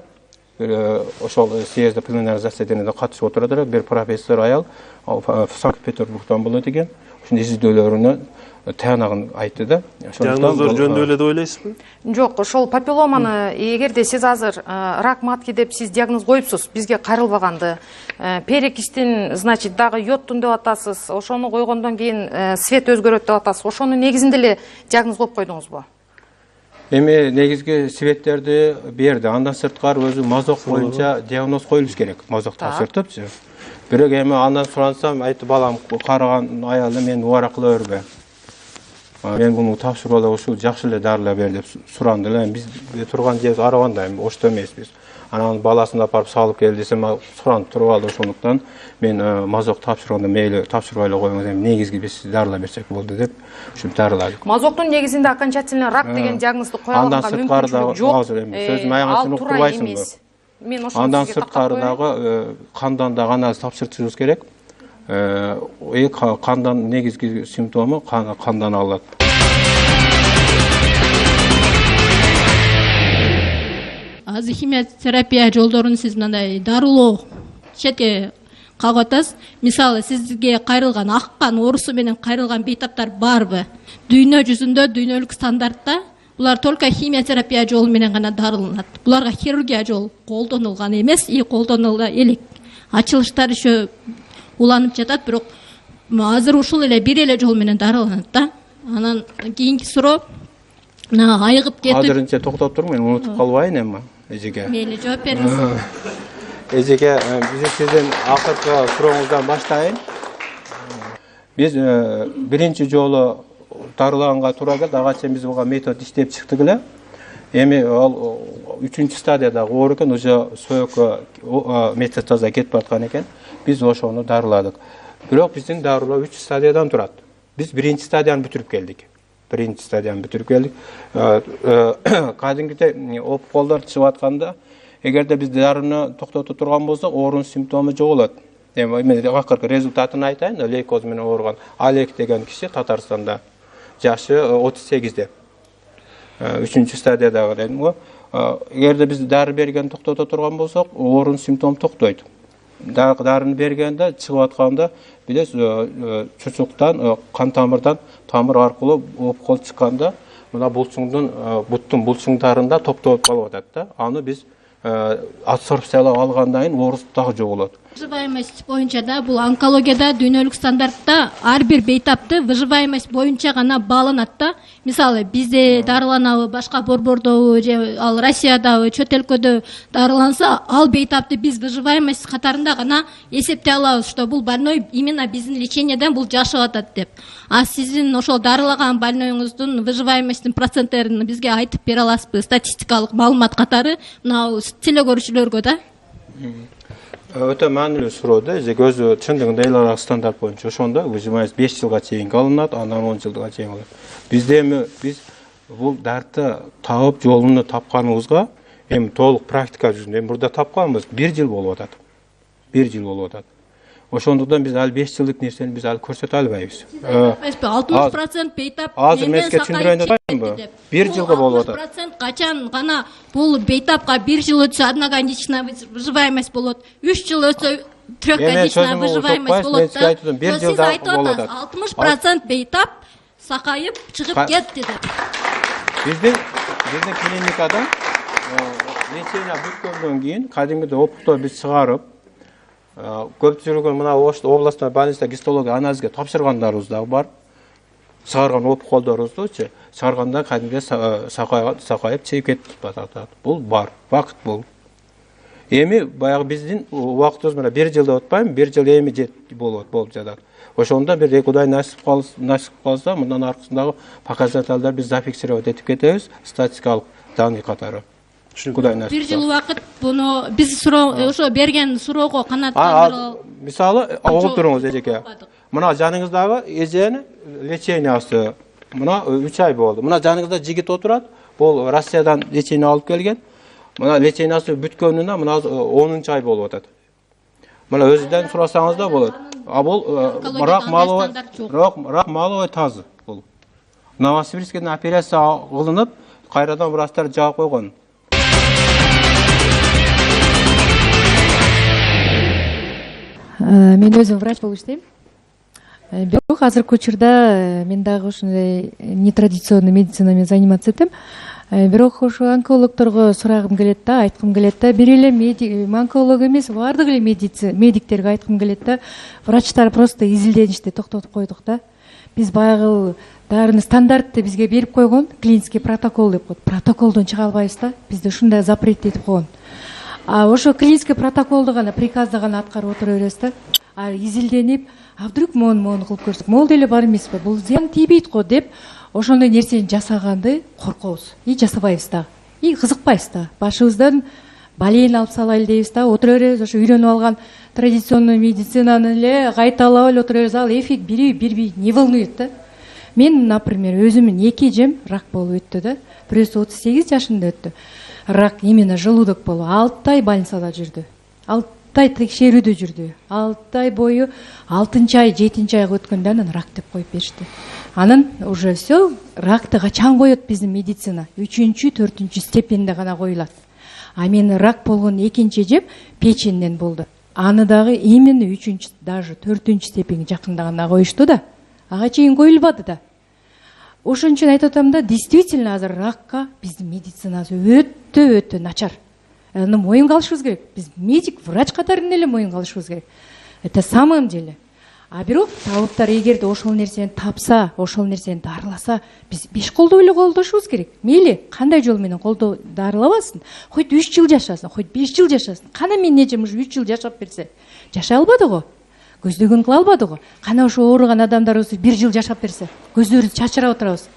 B: Ошол съездде пленарный заседанияда катышып отурат бир профессор аял Санкт-Петербургдан болот экен. Ошондой изилдөөлөрүнө таянагын айтты да.
A: Диагноздор жөнүндө эле деп ойлойсузбу?
C: Жок, ошол папилломаны эгерде сиз азыр рак матки деп сиз диагноз коюпсуз, бизге кайрылбаганды, перекистин, значит, дагы йодтун деп атасыз, ошону койгондон кийин свет өзгөрөт деп атасыз. Ошонун негизинде эле диагноз коюп койдуңузбу?
B: Эми негизги себептерди берди. Андан сырткары өзү мазок боюнча диагноз коюлуш керек. Мазок тапшыртыпчы. Бирок эми андан сурансам, айтты балам караган аялы мен убара кыла бербе. Мен буну тапшырып алып ушул жакшы эле дарылар бер деп суранды эле. Биз турган жерибиз Арабанда, эми ошто эмеспиз. Анан баласын апарып салып кел десем, суранып туруп алды. Ошондуктан мен мазок тапшырганда мейли тапшырбай эле коюңуз, эми негизги биз дарылар берсек болду деп ушинтип дарыладык.
C: Мазоктун негизинде окончательный рак деген диагнозду кое алганга мүмкүнчүлүк жок.
B: Сөзүм аягын сынып турбайсыңбы?
C: Мен ошону
B: Андан сырткары дагы кандан дагы анализ тапшыртышыбыз керек. Кандан негизги симптому кандан алынат.
H: Азыр химиотерапия жолдорун сиз мындай дарылоо четке кагып атасыз. Мисалы сизге кайрылган аккан оорусу менен кайрылган бейтаптар барбы? Дүйнө жүзүндө дүйнөлүк стандартта булар только химиотерапия жолу менен гана дарыланат. Буларга хирургия жолу колдонулган эмес, колдонула элек. Ачылыштар еще уланып жатат, бирок азыр ушул эле бир эле жол менен дарыланат да. Анан кийинки суроо мына айыгып кетип.
B: Азырынча токтоп туруң, мен унутуп калбайын эми. Эжеге.
H: Мейли жооп бериңиз.
B: Эжеге, биз сизден акыркы сурооңуздан баштайын. Биз биринчи жолу дарылаганга туура келди. Ага чейин биз буга метод иштеп чыктык эле. Эми ал 3-чү стадиядагы оору экен, уже сөйкө метастаза кетип бараткан экен. Биз ошону дарыладык. Бирок биздин дарылоо 3 стадиядан турат. Биз биринчи стадияны бүтүрүп келдик. Кадимгидей опколдор чыгып атканда, эгерде биз дарыны токтото турган болсок, оорунун симптому жоголот. Эми акыркы результатын айтайын, лейкоз менен ооруган Алек деген киши Татарстанда, жашы 38де. 3-чү стадиядагы дедим го. Эгерде биз дары берген токтото турган болсок, оорунун симптому токтойт. Дарыны бергенде чыгып атканда билесиз, чучуктан, кан тамырдан тамыр аркылуу опкол чыкканда, мына булчуңдун буттун булчуңдарында топтоп калып атат да. Аны биз адсорбциялап алгандан кийин оорус дагы жоголот.
H: Выживаемость боюнча да, бул онкологияда дүйнөлүк стандартта ар бир бейтапты выживаемость боюнча гана бааланат да. Мисалы бизде дарыланабы, башка борбордобу же ал Россиядабы, чөт өлкөдө дарыланса, ал бейтапты биз выживаемость катарында гана эсептей алабыз, что бул больной именно биздин лечениеден бул жашап атат деп. А сиздин ошол дарылаган больноюңуздун выживаемостьтин проценттерин бизге айтып бере аласызбы? Статистикалык маалымат катары мына теле көрүүчүлөргө да.
B: Өтө маанилүү суроо да. Өзү чындыгында эл аралык стандарт боюнча ошондо выживаемость 5 жылга чейин алынат, андан 10 жылга чейин алынат. Бизде эми биз бул дартты таап жолуну тапканыбызга эми толук практика жүзүндө эми бурда тапканбыз 1 жыл болуп атат. 1 жыл болуп атат. Ошондуктан биз ал 5 жылдык нерсени биз ал көрсөтө албайбыз.
H: 60% бейтап
B: азыр мезге түшүндүрөйүн атайынбы? 1 жылга болуп атат.
H: 60% качан гана бул бейтапка 1 жыл өтсө одногодичная выживаемость болот. 3 жыл өтсө трехгодичная выживаемость болот.
B: Сиз айтып атасыз,
H: 60% бейтап сакайып чыгып кетти деп.
B: Биздин клиникада лечение бүткөндөн кийин кадимгидей опуктоо биз чыгарып, көпчүлүгүн мына областной больницада гистология анализге тапшыргандарыбыз дагы бар. Чыгарган опколдорубузду чыгарганда кадимгидей сакайып чыгып кетип атат. Бул бар, вакыт бул. Эми баягы биздин убактыбыз мына 1 жылда өтпөйм, 1 жыл эми болуп жатат. Ошондо бир Кудай насип кылса, мындан аркысындагы показательдер биз зафиксировать этип кетебиз, статистикалык данный катары. Кудай насип.
H: 1 жыл убакыт буну биз ошо берген суроого канааттандырып.
B: Мисалы, огуп туруңуз эжеке. Мына жаныңыздагы эжени лечениясы мына 3 ай болду. Мына жаныңызда жигит отурат, бул Россиядан лечение алып келген. Мына лечениясы бүткөнүнө мына 10 ай болуп атат. Мына өзүдөн сурасаңыз да болот. А бул рак маловой тазы бул. Новосибирскеден операция кылынып, кайрадан врачтар жаап койгон.
I: Мен өзүм врач болуп иштейм. Бирок азыркы учурда мен дагы ушундай нетрадиционный медицина менен заниматься этем. Бирок ошо онкологторго сурагым келет да, айткым келет да, бир эле онколог эмес, баардык эле медиктерге айткым келет да, врачтар просто изилденишти токтотуп койдук да. биз баягы дарыны стандартты бизге берип койгон, клинический протокол деп коет. Протоколдон чыга албайбыз да. Бизде ушундай запрет этип койгон. А ошо клинический протоколду гана, приказды гана аткарып отура беребиз да. А изилденип, а вдруг мону кылып көрсөк, могул деле бар эмеспи? Бул зыян тийбейт го деп, ошондой нерсени жасаганды коркобуз. И жасабайбыз да. И кызыкпайбыз да. Башыбыздан балейин алып салайлы дейбиз да. Отура беребиз, ошо үйрөнүп алган традиционный медицинаны эле кайталап эле отура беребиз. Ал эффект бербей, не волнует да. Мен, например, өзүмүн 2 эжем рак болуп өттү да. Бирөөсү 38 жашында өттү. Рак именно желудок болуп 6 ай больницада жүрдү. 6 ай текшерүүдө жүрдү. 6 ай бою 6 ай, 7 айга өткөндөн анан рак деп коюп беришти. Анан уже все, ракты качан коет биздин медицина? 3-4 степенде гана коюлат. А мен рак болгон 2 эжем печенден болду. Аны дагы именно 3, даже 4 степенге жакындаганда коюшту да. Ага чейин коюлбады да. Ошон үчүн айтып атам да, действительно азыр ракка биздин медицинасы өтө начар. Аны моюнга алышыбыз керек. Биз медик, врач катарында эле моюнга алышыбыз керек. Это самом деле. А бирок табыптар эгерде ошол нерсени тапса, ошол нерсени дарыласа, биз 5 колдоо эле колдошубуз керек. Мейли, кандай жол менен колдоо дарылабасын, хоть 3 жыл жашасын, хоть 5 жыл жашасын. Кана мен эжем ушу 3 жыл жашап берсе, жашай албады го. Көздөгөн кыла албады го. Кана ошо ооруган адамдар осы 1 жыл жашап берсе, көздөрүбүз чачырап отурабыз.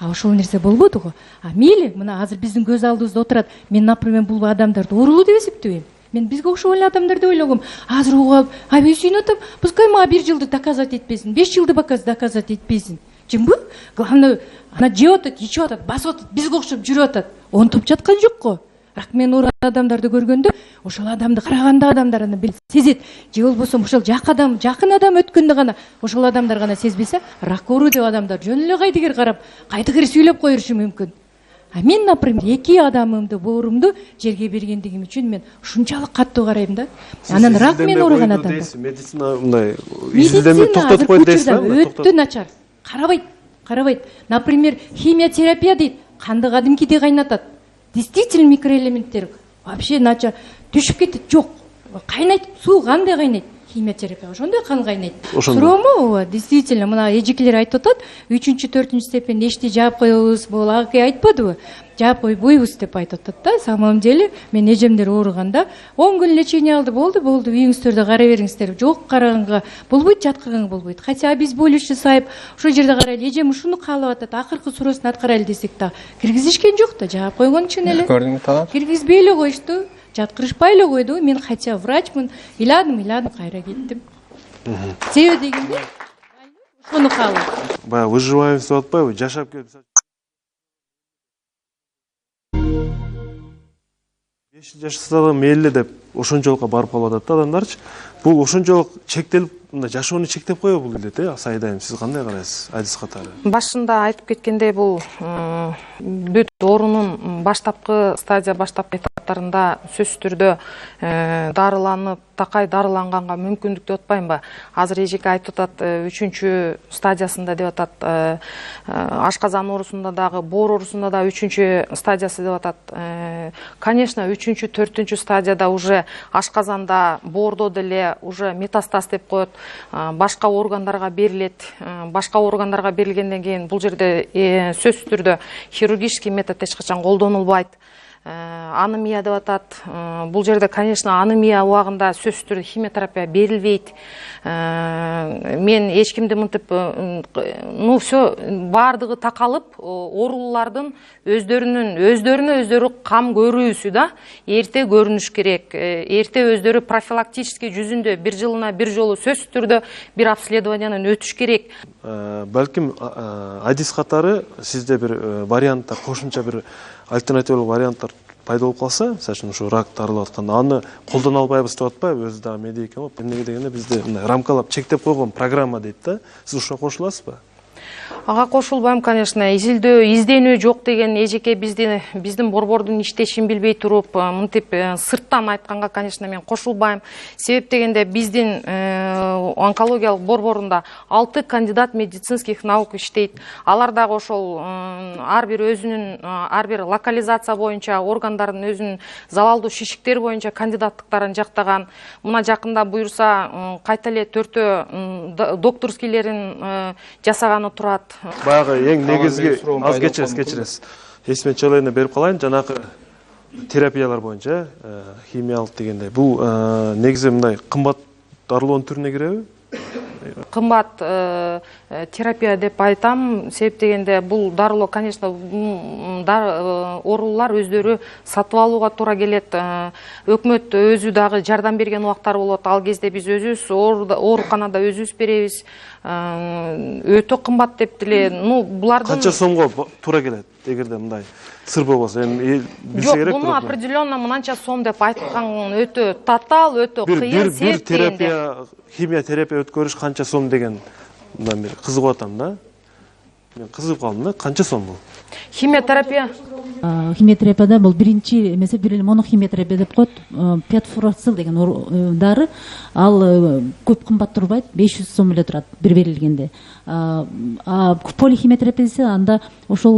I: А ошол нерсе болбоду го. А мейли, мына азыр биздин көз алдыбызда отурат. Мен, например, бул адамдарды оорулуу деп эсептебейм. Мен бизге окшогон эле адамдар деп ойлогом. Азыр угуп алып, мен сүйүнүп атам, пускай мага 1 жылды доказать этпесин, 5 жылды доказать этпесин. Жымбы? Главное, ана жеп атат, ичип атат, басып атат, бизге окшоп жүрүп атат. Онтуп жаткан жок го. Бирок мен ооруган адамдарды көргөндө, ошол адамды караганда адамдар аны сезет. Же болбосо ошол жакын адам өткөндө гана ошол адамдар гана сезбесе, рак оору деп адамдар жөн эле кайдыгер карап, кайдыгер сүйлөп коюшу мүмкүн. А мен, например, 2 адамымды, боорумду жерге бергендигим үчүн мен ушунчалык каттуу карайм да. Анан рак мен ооруган адамдар.
A: Медицина мындай изилдеме токтотуп койду дейсизби?
I: Өтө начар. Карабайт. Например, химиотерапия дейт. Канды кадимкидей кайнатат. Действительно микроэлементтер вообще начар түшүп кетет. Жок. Кайнайт, суу кандай кайнайт? Химиотерапия ошондой кан кайнайт. Суроому? Действительно, мына эжекелер айтып атат, 3-4 степенде эшти жаап коебуз, бул аке айтпадыбы? Жаап койбойбуз деп айтып атат да. Самом деле, мен эжемдер ооруганда 10 күн лечение алды, болду, үйүңүздөрдө карай бериңиздер. Жок, караганга болбойт, жаткыганга болбойт. Хотя обезболивающий сайып, ошол жерде карайлы, эжем ушуну каалап атат, акыркы суроосун аткарайлы десек да, киргизишкен жок да, жаап койгон үчүн эле. Киргизбей эле коюшту. Жаткырышпай эле койду. Мен хотя врачмын, ыйладым, кайра кеттим. Себеби дегенде ошону каалайм.
A: Баягы выживаем деп атпайбы? Жашап келип 5 жыл жашаса да мейли деп ошончолукка барып калып атат да адамдарчы. Бул ошончолук чектелип, мындай жашоону чектеп коебу бул эле, Сайдайым. Сиз кандай карайсыз адис катары?
C: Башында айтып кеткендей, бул бүт оорунун баштапкы стадия, баштапкы этаптарында сөзсүз түрдө дарыланып, такай дарыланганга мүмкүндүк деп атпаймынбы? Азыр эжеке айтып атат, 3 стадиясында деп атат, ашказан оорусунда дагы, боор оорусунда да 3 стадиясы деп атат. Конечно, 3-4 стадияда уже ашказанда, боордо деле уже метастаз деп коет, башка органдарга берилет. Башка органдарга берилгенден кийин бул жерде сөзсүз түрдө хирургический метод эч качан колдонулбайт. Анемия деп атат. Бул жерде, конечно, анемия убагында сөзсүз түрдө химиотерапия берилбейт. Мен эч кимди мынтип, все бардыгы такалып, оорулардын өздөрүнө өздөрү кам көрүүсү да, эрте көрүнүш керек. Эрте өздөрү профилактический жүзүндө 1 жылына 1 жолу сөзсүз түрдө бир обследованиядан өтүш керек.
A: Балким адис катары сизде бир варианттар, кошумча бир альтернативалык варианттар пайда болуп калса, мисалы ушу рак дарылап атканда, аны колдоно албайбыз деп атпайбы? Өзү дагы медик экен, эмнеге дегенде бизде мындай рамкалап чектеп койгон программа дейт да. Сиз ушуга кошуласызбы?
C: Ага кошулбайм, конечно. Изденүү жок деген эжеке биздин борбордун иштешин билбей туруп, мынтип сырттан айтканга, конечно, мен кошулбайм. Себеп дегенде биздин онкологиялық борборунда 6 кандидат медицинских наук иштейт. Алар дагы ошол ар бир локализация боюнча органдардын өзүнүн залалдуу шишиктери боюнча кандидаттыктарын жактаган. Мына жакында буюрса кайта эле 4 докторскийлерин жасаганы турат.
A: Баягы эң негизги аз кечиресиз. Эсиме чоолойуна берип калайын. Жанакы терапиялар боюнча химиялык дегенде бул негизи мындай кымбат дарылоонун түрүнө киреби?
C: Кымбат терапия деп айтам. Себеп дегенде бул дарылоо, конечно, оорулар өздөрү сатып алууга туура келет. Өкмөт өзү дагы жардам берген убактар болот. Ал кезде биз өзүбүз ооруканада өзүбүз беребиз. Өтө кымбат деп деле, булардын
A: канча сомго туура келет? Эгерде мындай сыр болбосо, эми билсе керек.
C: Жок, буну определенно мынанча сом деп айткан өтө татаал, өтө кыйын.
A: Бир терапия, химия терапия өткөрүш канча сом деген мындан бери кызыгып атам да. Мен кызыгып калдым да, канча сом бул?
F: Химиотерапияда бул биринчи эмеси бир эле монохимиотерапия деп коет. Пятфурацил деген дары, ал көп кымбат турбайт, 500 сом эле турат бир берилгенде. Полихимиотерапия десе анда ошол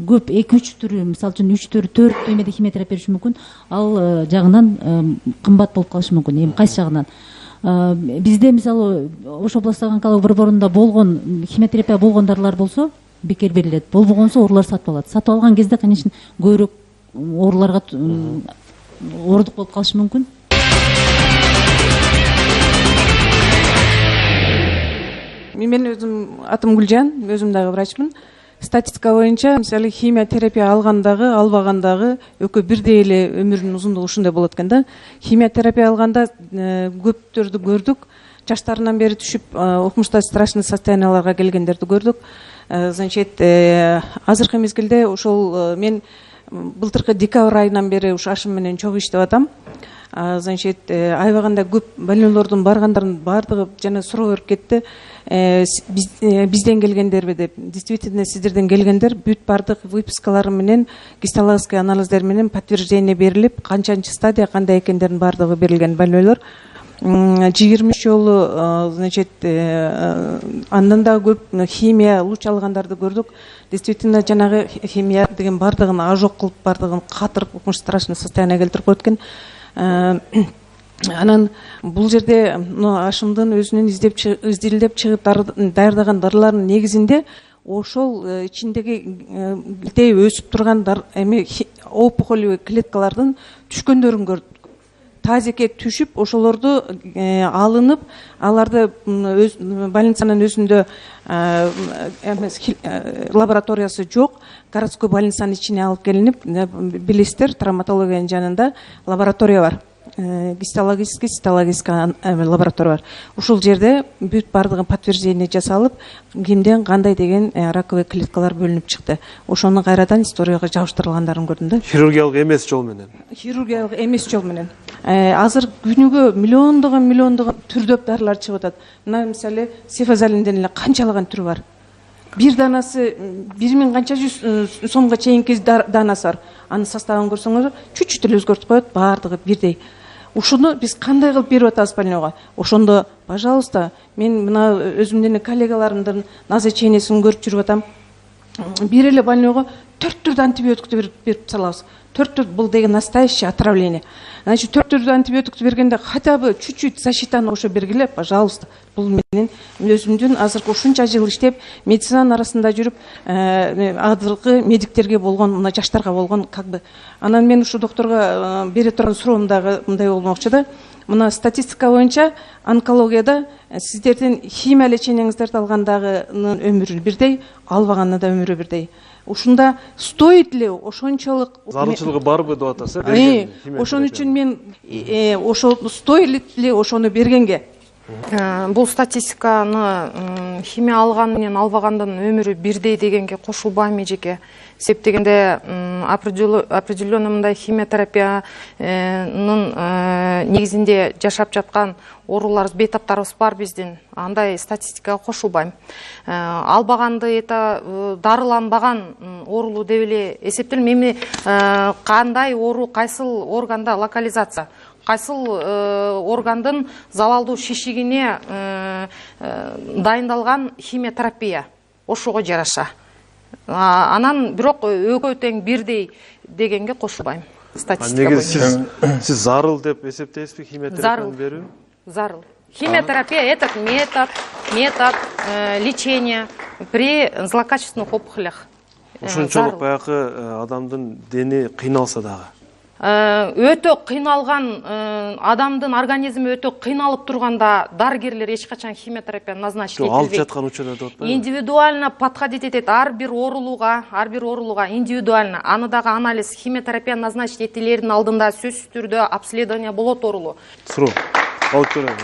F: көп 2-3 түрү, мисалы үчүн 3 түр, 4 эмеде химиотерапия бериши мүмкүн. Ал жагынан кымбат болуп калышы мүмкүн. Эми кайсы жагынан? Бизде мисалы ошол областтагы онкология борборунда болгон химиотерапия болгон дарылар болсо бекер берилет. Болбогонсо оорулар сатып алат. Сатып алган кезде, конечно, көбүрөөк ооруларга оордук болуп калышы мүмкүн.
J: Мен өзүм атым Гүлжан, өзүм дагы врачмын. Статистика боюнча, мисалы химиотерапия алгандагы, албагандагы экөө бирдей эле өмүрүнүн узундугу ушундай болот экен да. Химиотерапия алганда көптөрдү көрдүк. Жаштарынан бери түшүп, окумуштагы страшный состоянияларга келгендерди көрдүк. Значит, азыркы мезгилде ошол мен былтыркы декабрь айынан бери ушу ашым менен чогуу иштеп атам. Значит, айбаганда көп больнойлордун баргандарын бардыгы жана суроо берип кетти. Бизден келгендерби деп. Действительно, сиздерден келгендер бүт бардык выпискалары менен, гистологический анализдер менен подтверждение берилип, канчанчы стадия кандай экендерин бардыгы берилген больнойлор. 20 жолу, значит, андан да көп химия луч алгандарды көрдүк. Действительно, жанагы химия деген бардыгын ажок кылып, бардыгын катырып, страшный состояние келтирип коет экен. Анан бул жерде ашымдын өзүнүн изилдеп чыгып даярдаган дарылардын негизинде ошол ичиндеги гилтей өсүп турган опухолевый клеткалардын түшкөндөрүн көрдүк. Тазеке түшүп, ошолорду алынып, аларды больницанын өзүндө лабораториясы жок, городской больницанын ичине алып келинип, билесиздер, травматологиянын жанында лаборатория бар. Гистологический, цитологический лаборатория бар. Ушул жерде бүт бардыгын подтверждение жасалып, кимден кандай деген раковый клеткалар бөлүнүп чыкты. Ошону кайрадан историяга жабыштырылгандарын көрдүм да.
A: Хирургиялык эмес жол менен.
J: Хирургиялык эмес жол менен. Азыр күнүгө миллиондогон түрдөп дарылар чыгып атат. Мына мисалы сефазалинден эле канчалаган түрү бар. Бир данасы 1000 канча жүз сомго чейинки данасы бар. Анын составын көрсөңөр, чуть-чуть эле өзгөртүп коет, бардыгы бирдей. Ушуну биз кандай кылып берип атабыз больнойго? Ошондо, пожалуйста, мен мына өзүмдүн коллегаларымдын назначениесин көрүп жүрүп атам. Бир эле больнойго 4 түрдүү антибиотикти берип салабыз. 4 түр бул деген настоящее отравление. Значит, 4 түрдүү антибиотикти бергенде хотя бы чуть-чуть защитаны ошо бергиле, пожалуйста. Бул менин өзүмдүн азыркы ушунча жыл иштеп, медицинанын арасында жүрүп, азыркы медиктерге болгон, мына жаштарга болгон как бы. Анан мен ушу докторго бере турган суроом дагы мындай болмокчу да. Мына статистика боюнча онкологияда сиздердин химия лечениеңиздерди алгандагынын өмүрү бирдей, албаганда да өмүрү бирдей. Ушунда стоит ли ошончолук
A: зарылчылыгы барбы деп атасыз?
J: Ошон үчүн мен ошол стоит ли ошону бергенге?
C: Бул статистиканы химия алган менен албагандын өмүрү бирдей дегенге кошулбайм эжеке. Себеп дегенде определенно мындай химиотерапиянын негизинде жашап жаткан оорулар, бейтаптарыбыз бар биздин. Андай статистикага кошулбайм. Албаганды дарыланбаган оорулуу деп эле эсептелем. Эми кандай оору кайсыл органда локализация, кайсыл органдын залалдуу шишигине дайындалган химиотерапия ошого жараша. Анан бирок экөө тең бирдей дегенге кошулбайм. Статистика
A: боюнча. Сиз зарыл деп эсептейсизби химиотерапияны берүү?
C: Зарыл. Химиотерапия – это метод лечения при злокачественных опухолях.
A: Ошончолук баягы адамдын дени кыйналса дагы.
C: Өтө кыйналган адамдын организми өтө кыйналып турганда дарыгерлер эч качан химиотерапияны назначить этпейт.
A: Алып жаткан учурда деп атпайбы?
C: Индивидуально подходить этет ар бир оорулууга индивидуально. Аны дагы анализ химиотерапияны назначить этилердин алдында сөзсүз түрдө обследование болот оорулуу.
A: Суроо. Алып көрөм.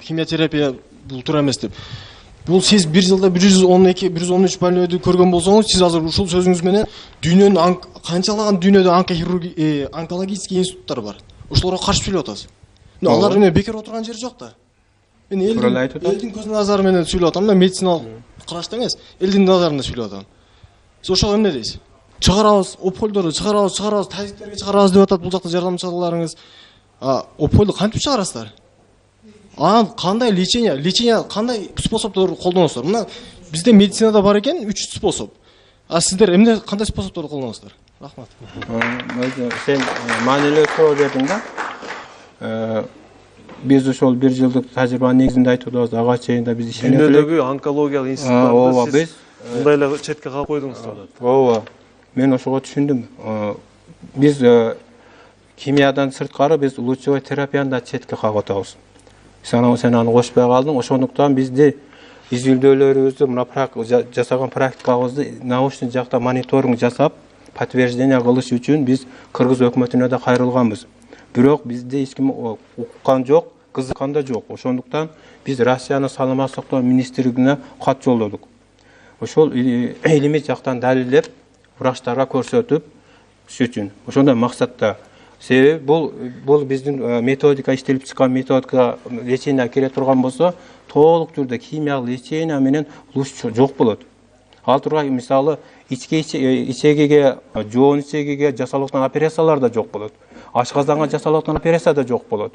K: Химиотерапия бул туура эмес деп. Бул сиз бир жылда 112-113 больнойду көргөн болсоңуз, сиз азыр ушул сөзүңүз менен дүйнөнүн канчалаган дүйнөдө онкологический институттар бар. Ошолорго каршы сүйлөп атасыз. Алар эмне бекер отурган жери жок да. Мен элдин көз назары менен сүйлөп атам да, медициналык карашта эмес, элдин назарында сүйлөп атам. Сиз ошого эмне дейсиз? Чыгарабыз, опольдорду чыгарабыз, тазиктерге чыгарабыз деп атат бул жакта жардамчыларыңыз. Опольду кантип чыгарасыздар? Кандай лечение кандай способдор колдоносуздар? Мына бизде медицинада бар экен 3 способ. Сиздер эмне кандай способдорду колдоносуздар? Рахмат.
B: Сен маанилүү суроо бердиң да. Биз ошол 1 жылдык тажрыйбанын негизинде айтып атабыз, ага чейин да биз ишенебиз.
A: Дүйнөдөгү онкологиялык институттарды сиз мындай эле четке калып койдуңуз да.
B: Ооба. Мен ошого түшүндүм. Биз химиядан сырткары биз лучевой терапияны да четке калып атабыз. Сен аны кошпой калдың. Ошондуктан бизди изилдөөлөрүбүздү, мына жасаган практикабызды научный жакта мониторинг жасап, подтверждение кылыш үчүн биз Кыргыз өкмөтүнө да кайрылганбыз. Бирок бизде эч ким уккан жок, кызыккан да жок. Ошондуктан биз Россиянын саламаттык сактоо министрлигине кат жолдодук. Ошол илимий жактан далилдеп, врачтарга көрсөтүп үчүн. Ошондой максатта. Себеби бул биздин методика иштелип чыккан методика лечение келе турган болсо, толук түрдө химиялык лечение менен луч жок болот. Ал тургай мисалы ичегиге, жоон ичегиге жасалган операциялар да жок болот. Ашказанга жасалган операция да жок болот.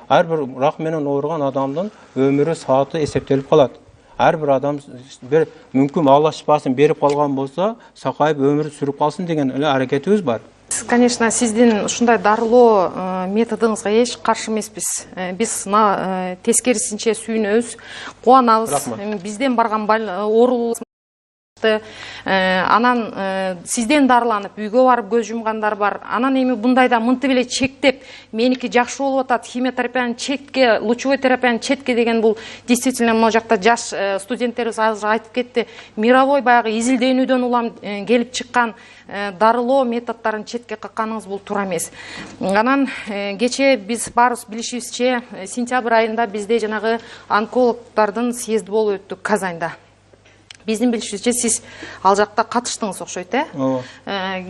B: Ар бир рак менен ооруган адамдын өмүрү сааты эсептелип калат. Ар бир адам бир мүмкүн Алла шифасын берип калган болсо, сакайып өмүр сүрүп калсын деген эле аракетибиз бар.
C: Конечно, сиздин ушундай дарылоо методуңузга эч каршы эмеспиз. Биз тескерисинче сүйүнөбүз, кубанабыз. Бизден барган оорулуу анан сизден дарыланып үйгө барып көз жумгандар бар. Анан эми бундайда мынтип эле чектеп, меники жакшы болуп атат, химиотерапиянын четке, лучевой терапиянын четке деген бул действительно могу жакта жаш студенттерибиз азыр айтып кетти. Мировой баягы изилдөөнүдөн улам келип чыккан дарылоо методдорун четке какканыңыз бул туура эмес. Анан кечээ биз баарыбыз билишибизче, сентябрь айында бизде жанагы онкологдордун съезди болуп өттү Казанда. Биздин билишибизче сиз ал жакта катыштыңыз окшойт,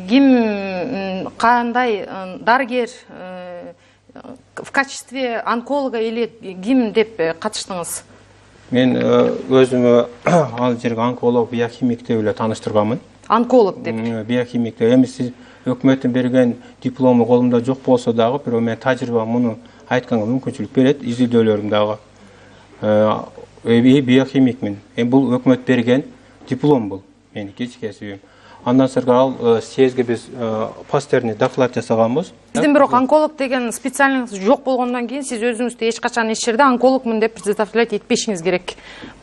C: Ким кандай дарыгер в качестве онколога или ким деп катыштыңыз?
B: Мен өзүмө ал жерге онколог, биохимик деп эле тааныштырганмын.
C: Онколог деп.
B: Биохимик деп. Эми сиз өкмөттүн берген диплому колумда жок болсо дагы, бирок мен тажрыйбам муну айтканга мүмкүнчүлүк берет, изилдөөлөрүм дагы. Биохимикмин. Бул өкмөт берген диплом бул. Меники кесибим. Андан сырткары ал съезге биз постерный доклад жасаганбыз.
C: Сиздин бирок онколог деген специальность жок болгондон кийин сиз өзүңүздү эч качан эч жерде онкологмун деп представлять этпешиңиз керек.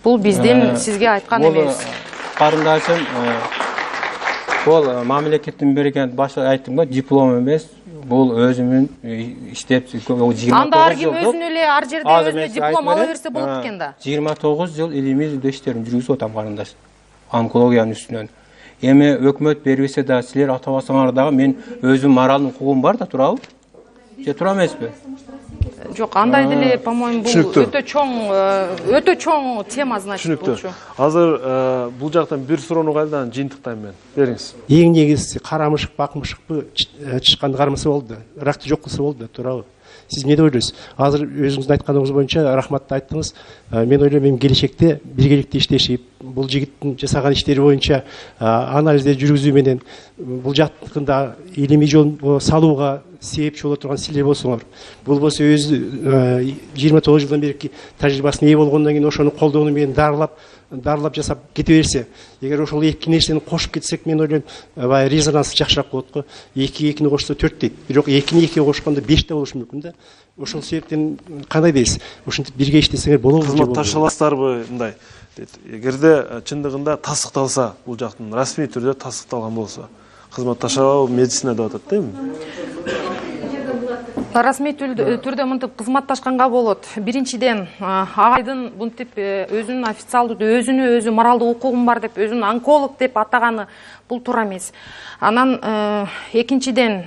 C: Бул бизден сизге айткан эмес.
B: Карындашым, бул мамлекеттин берген башы айттым го, диплом эмес. Бул өзүмүн иштеп 29 жыл.
C: Анда ар ким өзүн эле ар жерде өзүнө диплом ала берсе болот экен да.
B: 29 жыл илимий изилдөө иштерин жүргүзүп атам карындаш. Онкологиянын үстүнөн. Эми өкмөт бербесе да силер атабасаңар дагы мен өзүм моралдык укугум бар да, турабы? Же тура эмеспи?
C: Жок, андай деле, по-моему, бул өтө чоң тема, значит, болчу.
A: Азыр бул жактан бир суроону кайдан жыйынтыктайм мен. Бериңиз.
L: Эң негизи карамышык, бакмышыкпы чычканды кармаса болду. Ракты жок кылса болду, туурабы? Сиз эмне ойлойсуз? Азыр өзүңүздүн айтканыңыз боюнча рахматты айттыңыз. Мен ойлойм, эми келечекте биргеликте иштешип, бул жигиттин жасаган иштери боюнча анализдер жүргүзүү менен бул жактыкында илимий жол салууга себепчи боло турган силер болсоңор. Бул болсо өзү 29 жылдан бери тажрыйбасына ээ болгондон кийин ошону колдоону менен дарылап жасап кете берсе, эгер ошол эки нерсени кошуп кетсек, мен ойлойм, баягы резонанс жакшыраак болот го. 2-2-ни кошсо 4 дейт. Бирок 2-ни 2-ге кошкондо 5 да болушу мүмкүн да. Ошол себептен кандай дейсиз? Ушинтип бирге иштесеңер болобу?
A: Кызматташаласыздарбы мындай? Эгерде чындыгында тастыкталса, бул жактан расмий түрдө тастыкталган болсо, кызматташабы медицина деп атат дейм.
C: Расмий түрдө мынтип кызматташканга болот. Биринчиден, агайдын мынтип өзүнүн официалдуу өзү моралдык укугум бар деп өзүн онколог деп атаганы бул туура эмес. Анан экинчиден,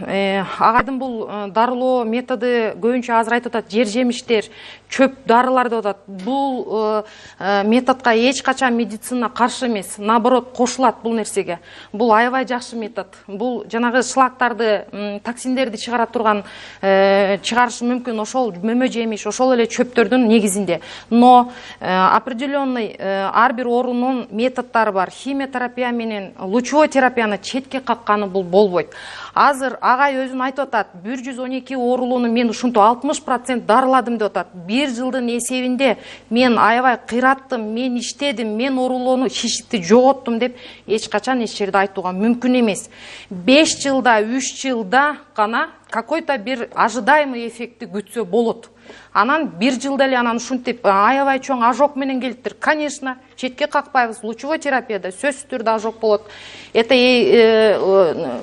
C: агайдын бул дарылоо методу көбүнчө азыр айтып атат, жер жемиштер, чөп дарылар деп атат. Бул методко эч качан медицина каршы эмес, наоборот кошулат бул нерсеге. Бул аябай жакшы метод. Бул жанагы шлактарды, токсиндерди чыгара турган чыгарышы мүмкүн ошол мөмө жемиш, ошол эле чөптөрдүн негизинде. Но определенный ар бир оорунун методдору бар. Химиотерапия менен лучевой терапияны четке какканы бул болбойт. Азыр агай өзүн айтып атат, 112 оорулууну мен ушинтип 60% дарыладым деп атат. 1 жылдын эсебинде мен аябай кыйраттым, мен иштедим, мен оорулууну шишикти жоготтум деп эч качан эч жерде айтууга мүмкүн эмес. 5 жылда, 3 жылда гана какой-то бир ожидаемый эффекти күтсө болот. Анан 1 жылда эле анан ушинтип аябай чоң ожог менен келиптир. Конечно, четке какпайбыз. Лучевой терапияда сөзсүз түрдө ожог болот. Это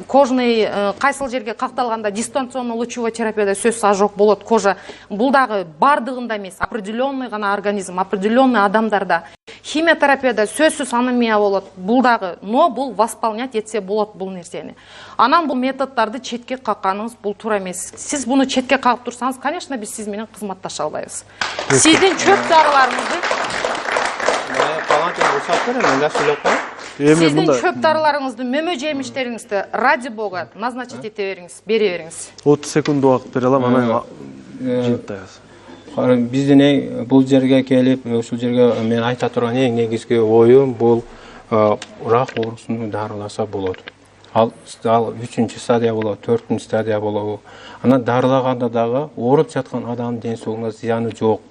C: кожный кайсыл жерге какталганда дистанционный лучевой терапияда сөзсүз ожог болот. Кожа бул дагы бардыгында эмес, определенный гана организм, определенный адамдарда. Химиотерапияда сөзсүз анемия болот. Бул дагы, но бул восполнять этсе болот бул нерсени. Анан бул методдорду четке какканыңыз бул туура эмес. Сиз буну четке кагып турсаңыз, конечно, биз сиз менен кызматташа албайбыз. Сиздин чөп дарыларыңызды Сиздин чөп дарыларыңызды, мөмө жемиштериңизди ради бога назначить ете бериңиз, бере бериңиз.
A: 30 секунд убакыт бере алам, анан жыйынтайбыз.
B: Биздин бул жерге келип, ушул жерге мен айта турган эң негизги оюм бул рак оорусуну дарыласа болот. Ал 3-чү стадия болот, 4-чү стадия болобу. Анан дарылаганда дагы ооруп жаткан адамдын ден соолугуна зыяны жок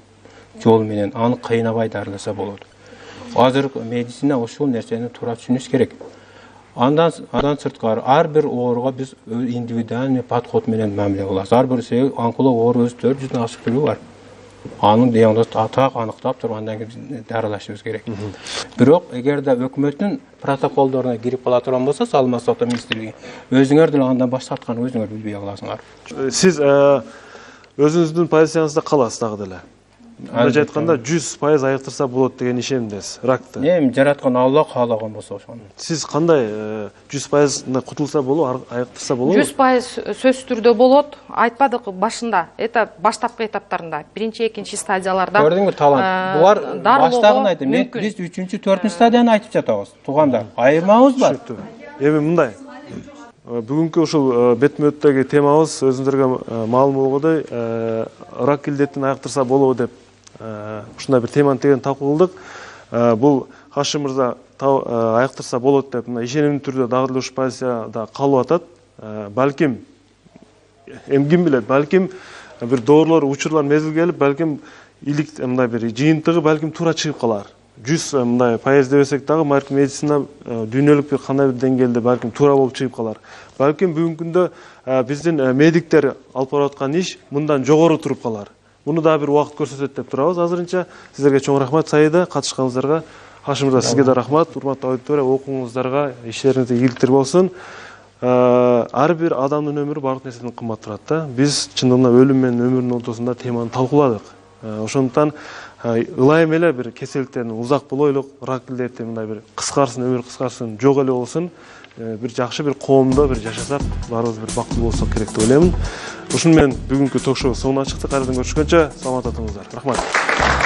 B: жол менен аны кыйнабай дарыласа болот. Азыр медицина ошол нерсени туура түшүнүш керек. Андан сырткары ар бир ооруга биз индивидуальный подход менен мамиле кылабыз. Ар бир онколог оору өз 400 ашык түрү бар. Анын диагнозун атак аныктап туруп андан кийин дарылашыбыз керек. Бирок эгерде өкмөттүн протоколдоруна кирип кала турган болсо, Саламат сактоо министрлиги, өзүңөр деле андан баш тартканын өзүңөр билбей каласыңар.
A: Сиз өзүңүздүн позицияңызда каласыз дагы деле. Мындайча айтканда 100% айыктырса болот деген ишендесиз ракты.
B: Эми жараткан Алла каалаган болсо ошону.
A: Сиз кандай 100% кутулса болобу, айыктырса болобу?
C: 100% сөзсүз түрдө болот. Айтпадык башында, это баштапкы этаптарында, 1-2 стадияларда.
B: Көрдүңбү талант? Булар баштагын айтты. Биз 3-4 стадияны айтып жатабыз. Туугандар, айырмабыз бар.
A: Эми мындай. Бүгүнкү ушул бетмөттөгү темабыз өзүңүзгө маалым болгондой, рак илдетин айыктырса болобу деп ушундай бир теманы тегин талкуу кылдык. Бул Хашим мырза айыктырса болот деп ишенимдүү түрдө дагы эле ушул позицияда калып атат. Балким ким билет, балким бир доорлор, учурлар мезгил келип, балким илик мындай бир жыйынтыгы балким туура чыгып калар. 100 мындай пайыз дебесек дагы балким медицина дүйнөлүк бир кандай бир деңгээлде балким туура болуп чыгып калар. Балким бүгүнкү күндө биздин медиктер алып бараткан иш мындан жогору туруп калар. Муну да бир убакыт көрсөтөт деп турабыз. Азырынча сиздерге чоң рахмат Саида, катышканыңыздарга. Хашим мырза, сизге да рахмат. Урматтуу аудитория, окууңуздарга иштериңизде ийгиликтер болсун. Ар бир адамдын өмүрү бардык нерседен кымбат турат да. Биз чындыгында өлүм менен өмүрдүн ортосунда теманы талкууладык. Ошондуктан ылайым эле бир кеселдиктердин узак болойлук, рак илдети мындай бир кыскарсын, өмүр кыскарсын, жок эле болсун. Бир жакшы бир коомдо бир жашасак, баарыбыз бир бактылуу болсок керек деп ойлоймун. Ушуну менен бүгүнкү ток-шоу соңуна чыкты. Кайрадан көрүшкөнчө саламатта туруңуздар. Рахмат.